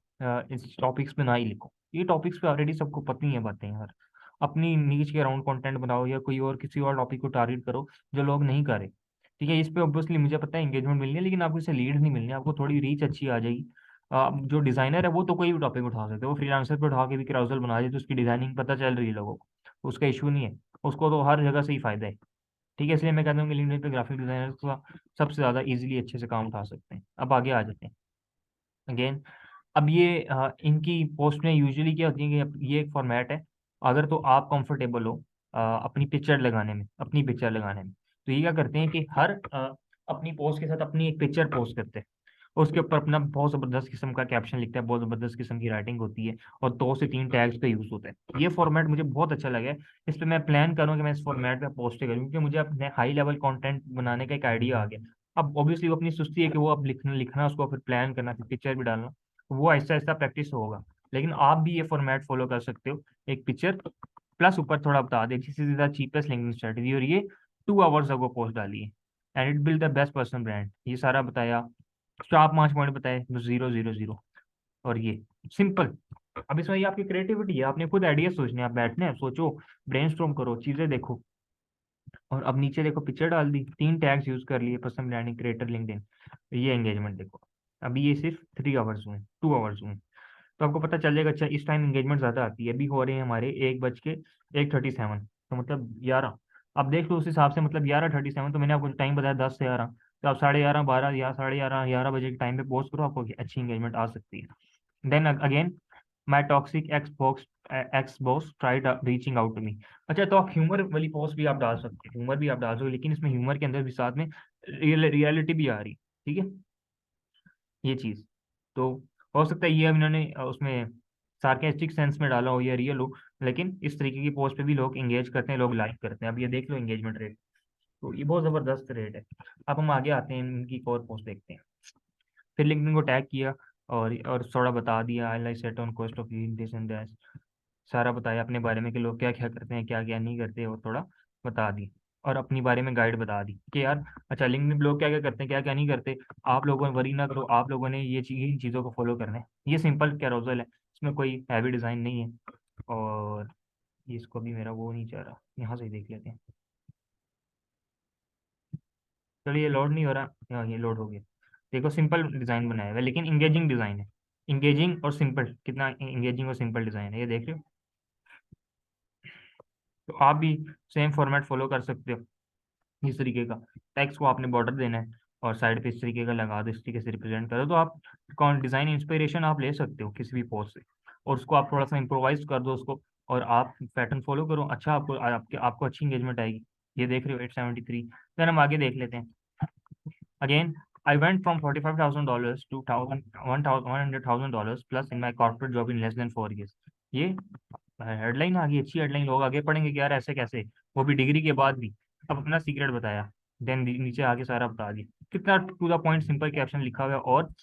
इस टॉपिक्स पे ना ही लिखो। ये टॉपिक्स पे ऑलरेडी सबको पता ही है बातें यार। अपनी नीच के अराउंड कंटेंट बनाओ, या कोई और किसी और टॉपिक को टारगेट करो जो लोग नहीं करे। ठीक है, इस पे ऑब्वियसली मुझे पता है एंगेजमेंट मिलनी है, लेकिन आपको इससे लीड नहीं मिलनी, आपको थोड़ी रीच अच्छी आ जाएगी। जो डिजाइनर है वो तो कोई भी टॉपिक उठा सकते हैं, वो फ्रीलांसर पे उठा के भी क्राउजल बना दे, तो उसकी डिजाइनिंग पता चल रही है लोगों को, उसका इशू नहीं है। उसको तो हर जगह से ही फायदा है। ठीक है, इसलिए मैं कहता हूँ कि लिंक्डइन पे ग्राफिक डिजाइनर का सबसे ज़्यादा इजीली अच्छे से काम उठा सकते हैं। अब आगे आ जाते हैं अगेन। अब ये इनकी पोस्ट में यूजुअली क्या होती है कि ये एक फॉर्मेट है। अगर तो आप कंफर्टेबल हो अपनी पिक्चर लगाने में, तो ये क्या करते हैं कि हर अपनी पोस्ट के साथ अपनी एक पिक्चर पोस्ट करते हैं। उसके ऊपर अपना बहुत जबरदस्त किस्म का कैप्शन लिखता है, बहुत जबरदस्त किस्म की राइटिंग होती है, और 2 से 3 टैग्स का यूज होता है। ये फॉर्मेट मुझे बहुत अच्छा लगा है। इस पे मैं प्लान करूँ कि मैं इस फॉर्मेट पे पोस्ट करूँ, क्योंकि मुझे अपने हाई लेवल कंटेंट बनाने का एक आइडिया आ गया। अब ऑब्वियसली वो अपनी सुस्ती है कि वो अब लिखना लिखना उसको फिर प्लान करना फिर पिक्चर भी डालना, तो वो ऐसा ऐसा प्रैक्टिस होगा। लेकिन आप भी ये फॉर्मेट फॉलो कर सकते हो, एक पिक्चर प्लस ऊपर थोड़ा बता दे this is the cheapest linking strategy, और ये 2 आवर्स अगो पोस्ट डाली है, and it build the best personal brand, ये सारा बताया, स्टार 5 पॉइंट बताए, बस 0 0 0। और ये सिंपल। अब इसमें ये आपकी क्रिएटिविटी है, आपने खुद आइडिया सोचने हैं, आप बैठने हैं सोचो, ब्रेनस्टॉर्म करो, चीजें देखो। और अब नीचे देखो पिक्चर डाल दी, 3 टैग्स यूज कर लिए, पर्सनल ब्रांडिंग, क्रिएटर, लिंक्डइन, ये एंगेजमेंट देखो। अभी ये सिर्फ 3 आवर्स हुए, 2 आवर्स हुए, तो आपको पता चल जाएगा। अच्छा इस टाइम एंगेजमेंट ज्यादा आती है, अभी हो रहे हैं हमारे 1:01:37, तो मतलब 11। अब देख लो उस हिसाब से, मतलब 11:37, तो मैंने आपको टाइम बताया 10 से 11, तो आप 11:30, 12 या 11:30, 11 बजे के टाइम पे पोस्ट करो, आपको अच्छी एंगेजमेंट आ सकती है। Then again, my toxic ex boss tried reaching out to me. अच्छा तो आप ह्यूमर वाली पोस्ट भी आप डाल सकते हैं, ह्यूमर भी आप डाल सकते हो, लेकिन इसमें ह्यूमर के अंदर भी साथ में रियलिटी भी आ रही, ठीक है, ये चीज। तो हो सकता है ये अब इन्होंने उसमें सार्केस्टिक सेंस में डाला हो या रियल हो, लेकिन इस तरीके की पोस्ट पे भी लोग एंगेज करते हैं, लोग लाइक करते हैं। अब ये देख लो एंगेजमेंट रेट, तो ये बहुत जबरदस्त रेट है। अब हम आगे आते हैं, इनकी एक और पोस्ट देखते हैं। फिर लिंक्डइन को टैग किया, और थोड़ा बता दिया, I like set on cost of this and that, सारा बताया अपने बारे में कि लोग क्या क्या करते हैं, क्या क्या नहीं करते, और थोड़ा बता दी। और अपनी बारे में गाइड बता दी कि यार अच्छा लिंक्डइन पे लोग क्या क्या करते हैं, क्या क्या नहीं करते, आप लोगों ने वरी ना करो, आप लोगों ने ये इन चीज़ों को फॉलो करना है। ये सिंपल कैरोजल है, इसमें कोई हैवी डिज़ाइन नहीं है। और इसको भी मेरा वो नहीं चाह रहा, यहाँ से ही देख लेते हैं। चलिए ये लोड नहीं हो रहा, हाँ ये लोड हो गया। देखो सिंपल डिज़ाइन बनाया हुआ है, लेकिन इंगेजिंग डिज़ाइन है। इंगेजिंग और सिंपल, कितना इंगेजिंग और सिंपल डिज़ाइन है, ये देख रहे हो। तो आप भी सेम फॉर्मेट फॉलो कर सकते हो, इस तरीके का टेक्स्ट को आपने बॉर्डर देना है, और साइड पे इस तरीके का लगा दो, इस तरीके से रिप्रेजेंट करो, तो आप कौन डिज़ाइन इंस्पिरेशन आप ले सकते हो किसी भी पोस्ट से, और उसको आप थोड़ा सा इम्प्रोवाइज कर दो उसको, और आप पैटर्न फॉलो करो, अच्छा आपको अच्छी इंगेजमेंट आएगी। ये देख रहे हो 873। देन हम आगे देख लेते हैं। Again, I went from $45,000 to $100,000 plus in my corporate job in less than 4 years। ये हेडलाइन आ गई, अच्छी हेडलाइन, लोग आगे पढ़ेंगे कि यार ऐसे कैसे, वो भी डिग्री के बाद भी। अब अपना सीक्रेट बताया, देन नीचे आगे सारा बता दिया, कितना to the point simple caption लिखा हुआ है, और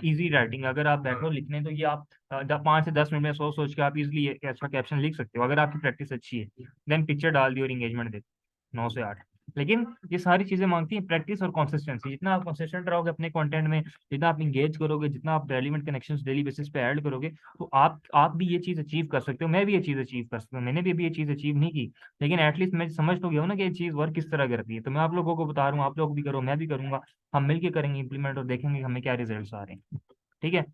इजी राइटिंग। अगर आप बैठो लिखने, तो ये आप 5 से 10 मिनट में सोच सोच के आप इजिली अच्छा कैप्शन लिख सकते हो, अगर आपकी प्रैक्टिस अच्छी है। देन पिक्चर डाल दी और इंगेजमेंट दे, 9 से 8। लेकिन ये सारी चीजें मांगती हैं प्रैक्टिस और कंसिस्टेंसी। जितना आप कंसिस्टेंट रहोगे अपने कंटेंट में, जितना आप इंगेज करोगे, जितना आप रेलिवेंट कनेक्शंस डेली बेसिस पे ऐड करोगे, तो आप भी ये चीज अचीव कर सकते हो, मैं भी ये चीज अचीव कर सकता हूँ। मैंने भी अभी ये चीज अचीव नहीं की, लेकिन एटलीस्ट मैं समझ तो गया हूँ ना कि ये चीज वर्क किस तरह करती है। तो मैं आप लोगों को बता रहा हूँ, आप लोग भी करो, मैं भी करूंगा, हम मिलके करेंगे इंप्लीमेंट, और देखेंगे हमें क्या रिजल्ट आ रहे हैं, ठीक है।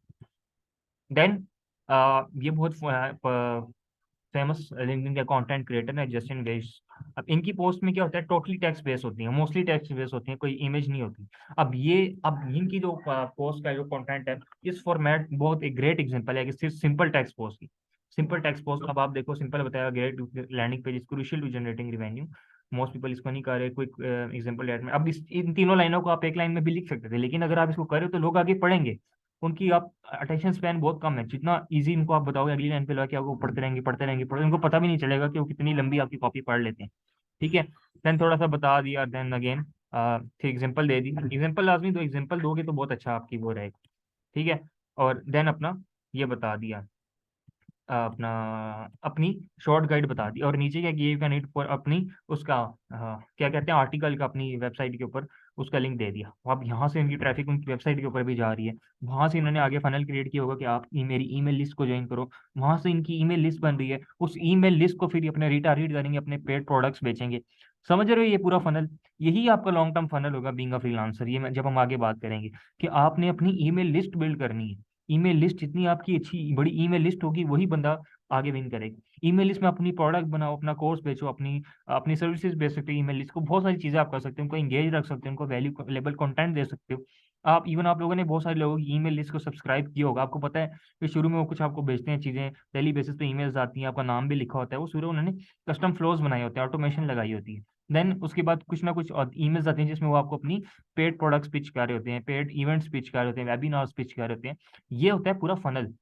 देन ये बहुत फेमस लिंक्डइन का कंटेंट क्रिएटर है जस्टिन वेश। अब इनकी पोस्ट में क्या होता है, टोटली टेक्स्ट बेस होती है, मोस्टली टेक्स्ट बेस होती है, कोई इमेज नहीं होती। अब इनकी जो पोस्ट का जो कंटेंट है, इस फॉर्मेट बहुत एक ग्रेट एग्जांपल है कि सिर्फ सिंपल टेक्स्ट पोस्ट की, सिंपल टेक्स्ट पोस्ट। अब आप देखो सिंपल बताया, great landing page is crucial to generating revenue, most people इसको नहीं कर रहे। क्विक एग्जांपल ऐड में, अब इन तीनों लाइनों को आप एक लाइन में भी लिख सकते थे, लेकिन अगर आप इसको करें तो लोग आगे पढ़ेंगे। उनकी आप अटेंशन स्पैन बहुत कम है, जितना इजी इनको आप बताओगे अगली लाइन पे लगा के आपको पढ़ते रहेंगे पढ़ते रहेंगे पढ़ते, उनको पता भी नहीं चलेगा कि वो कितनी लंबी आपकी कॉपी पढ़ लेते हैं, ठीक है। देन थोड़ा सा बता दिया, देन अगेन फिर एग्जांपल दे दी, एग्जांपल लाजमी दो, एग्जांपल दोगे तो बहुत अच्छा आपकी वो रहेगा, ठीक है। और देन अपना ये बता दिया, अपना अपनी शॉर्ट गाइड बता दी, और नीचे क्या गिव का नीड फॉर अपनी उसका क्या कहते हैं आर्टिकल का, अपनी वेबसाइट के ऊपर उसका लिंक दे दिया। अब यहाँ से इनकी ट्रैफिक उनकी वेबसाइट के ऊपर भी जा रही है, वहां से इन्होंने आगे फनल क्रिएट किया होगा कि आप मेरी ईमेल लिस्ट को ज्वाइन करो, वहां से इनकी ईमेल लिस्ट बन रही है, उस ईमेल लिस्ट को फिर अपने रिटारगेट करेंगे, अपने पेड प्रोडक्ट्स बेचेंगे। समझ रहे हो ये पूरा फनल, यही आपका लॉन्ग टर्म फनल होगा बीइंग अ फ्रीलांसर। जब हम आगे बात करेंगे कि आपने अपनी ईमेल लिस्ट बिल्ड करनी है, ईमेल लिस्ट जितनी आपकी अच्छी बड़ी ईमेल लिस्ट होगी, वही बंदा आगे विन करेगा। ईमेल लिस्ट में अपनी प्रोडक्ट बनाओ, अपना कोर्स बेचो, अपनी अपनी सर्विसेज बेच सकते हो। ईमेल लिस्ट को बहुत सारी चीजें आप कर सकते हो, उनको एंगेज रख सकते हो, उनको वैल्यू लेवल कंटेंट दे सकते हो। आप लोगों ने बहुत सारे लोगों की ईमेल लिस्ट को सब्सक्राइब किया होगा, आपको पता है कि शुरू में वो कुछ आपको भेजते हैं चीजें, डेली बेसिस पे ईमेल्स आती हैं, आपका नाम भी लिखा होता है, वो शुरू उन्होंने कस्टम फ्लोज बनाए होते हैं, ऑटोमेशन लगाई होती है। देन उसके बाद कुछ ना कुछ ईमेल्स आती हैं जिसमें वो आपको अपनी पेड प्रोडक्ट्स पिच कर रहे होते हैं, पेड इवेंट्स पिच कर रहे होते हैं, वेबिनार्स पिच कर रहे होते हैं। ये होता है पूरा फनल।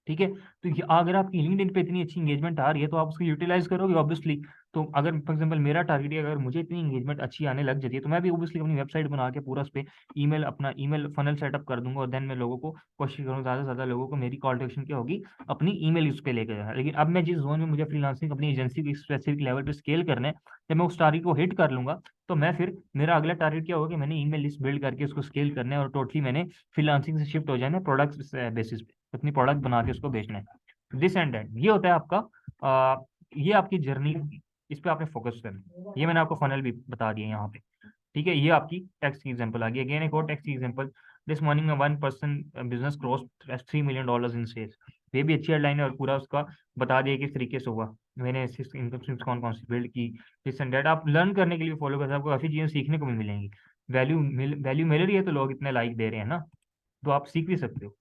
ठीक है। तो अगर आपकी लिंक्डइन पे इतनी अच्छी इंगेजमेंट आ रही है तो आप उसको यूटिलाइज करोगे ऑब्वियसली। तो अगर फॉर एग्जांपल मेरा टारगेट है, अगर मुझे इतनी इंगेजमेंट अच्छी आने लग जाती है तो मैं भी ऑब्वियसली अपनी वेबसाइट बना के पूरा उस पे ईमेल, अपना ईमेल फनल सेटअप कर दूंगा, और देन मैं लोगों को कोशिश करूँगा ज़्यादा से ज़्यादा लोगों को मेरी कॉल टू एक्शन क्या होगी, अपनी ईमेल उस पर लेकर जाना। लेकिन अब मैं जिस जोन में मुझे फ्रीलांसिंग अपनी एजेंसी की स्पेसिफिक लेवल पे स्केल करना है, जब मैं उस टारगेट को हिट कर लूंगा तो मैं फिर मेरा अगला टारगेट क्या होगा कि मैंने ईमेल लिस्ट बिल्ड करके उसको स्केल करना है, और टोटली मैंने फ्रीलांसिंग से शिफ्ट हो जाना है प्रोडक्ट बेसिस पे, अपनी प्रोडक्ट बना के उसको बेचना है। दिस एंड दैट, ये होता है आपका ये आपकी जर्नी, इस पे आपने फोकस करना है। ये मैंने आपको फनल भी बता दिया यहाँ पे। ठीक है, ये आपकी टैक्स की एग्जांपल आ गई। अगेन एक और टैक्स की एग्जांपल, दिस मॉर्निंग में 1 पर्सन बिजनेस क्रॉस $3 million इन सेल्स। ये भी अच्छी हेडलाइन है, और पूरा उसका बता दिया किस तरीके से हुआ, मैंने इनकम स्ट्रीम्स कौन कौन सी बिल्ड की। दिस एंड दैट आप लर्न करने के लिए फॉलो कर सकते हो, आपको काफी चीजें सीखने को भी मिलेंगी। वैल्यू मिल रही है तो लोग इतने लाइक दे रहे हैं ना, तो आप सीख भी सकते हो।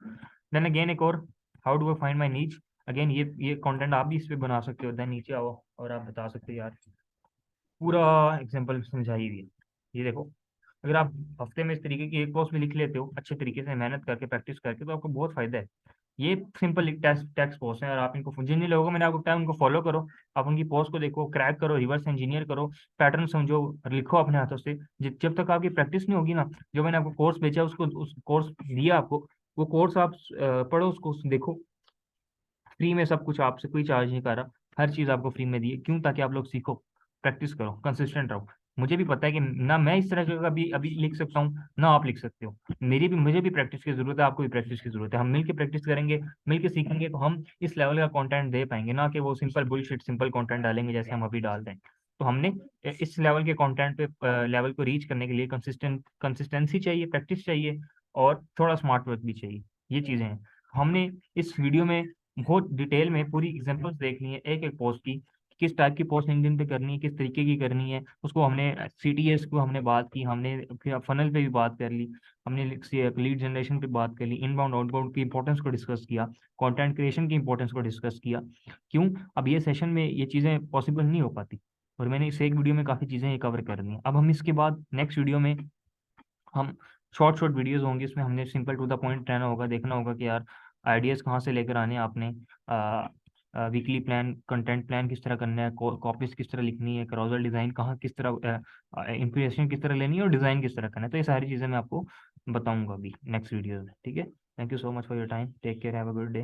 देन अगेन एक और, how do I find my नीच। अगेन ये कंटेंट आप भी इस पे बना सकते हो। देन नीचे आओ और आप बता सकते हो यार, पूरा एग्जाम्पल समझाई हुई है। ये देखो, अगर आप हफ्ते में इस तरीके की एक पोस्ट भी लिख लेते हो अच्छे तरीके से मेहनत करके प्रैक्टिस करके, तो आपको बहुत फायदा है। ये सिंपल एक टेक्स्ट टेक्स्ट पोस्ट है, और आप इनको जिन जिन लोगों को मैंने आपको बताया उनको फॉलो करो। आप उनकी पोस्ट को देखो, क्रैक करो, रिवर्स इंजीनियर करो, पैटर्न समझो, लिखो अपने हाथों से। जब तक आपकी प्रैक्टिस नहीं होगी ना, जो मैंने आपको कोर्स बेचा उसको, उस कोर्स दिया आपको, वो कोर्स आप पढ़ो, उसको देखो, फ्री में सब कुछ, आपसे कोई चार्ज नहीं कर रहा, हर चीज आपको फ्री में दी है। क्यों? ताकि आप लोग सीखो, प्रैक्टिस करो, कंसिस्टेंट रहो। मुझे भी पता है कि ना मैं इस तरह का अभी अभी लिख सकता हूँ ना आप लिख सकते हो, मुझे भी प्रैक्टिस की जरूरत है, आपको भी प्रैक्टिस की जरूरत है। हम मिलकर प्रैक्टिस करेंगे, मिलकर सीखेंगे, तो हम इस लेवल का कंटेंट दे पाएंगे, ना कि वो सिंपल बुलशिट सिंपल कंटेंट डालेंगे जैसे हम अभी डाल रहे हैं। तो हमने इस लेवल के कंटेंट पे लेवल को रीच करने के लिए कंसिस्टेंसी चाहिए, प्रैक्टिस चाहिए, और थोड़ा स्मार्ट वर्क भी चाहिए। ये चीजें हैं। हमने इस वीडियो में बहुत डिटेल में पूरी एग्जांपल्स देखनी है एक एक पोस्ट की, किस टाइप की पोस्ट लिंक्डइन पे करनी है, किस तरीके की करनी है उसको। हमने सीटीएस को हमने बात की, हमने फिर फनल पे भी बात कर ली, हमने लीड जनरेशन पे बात कर ली, इनबाउंड आउटबाउंड की इंपॉर्टेंस को डिस्कस किया, कंटेंट क्रिएशन की इंपॉर्टेंस को डिस्कस किया। क्यों? अब ये सेशन में ये चीज़ें पॉसिबल नहीं हो पाती, और मैंने इस एक वीडियो में काफ़ी चीज़ें ये कवर कर दी हैं। अब हम इसके बाद नेक्स्ट वीडियो में हम शॉर्ट शॉर्ट वीडियोस होंगे, इसमें हमने सिंपल टू द पॉइंट रहना होगा, देखना होगा कि यार आइडियाज़ कहाँ से लेकर आने हैं आपने, वीकली प्लान, कंटेंट प्लान किस तरह करना है, कॉपीज किस तरह लिखनी है, कैरोसेल डिज़ाइन कहाँ किस तरह, इंप्रेशन किस तरह लेनी है, और डिज़ाइन किस तरह करना है। तो ये सारी चीज़ें मैं आपको बताऊंगा अभी नेक्स्ट वीडियो में। ठीक है, thank you so much for your time, take care, have a good day.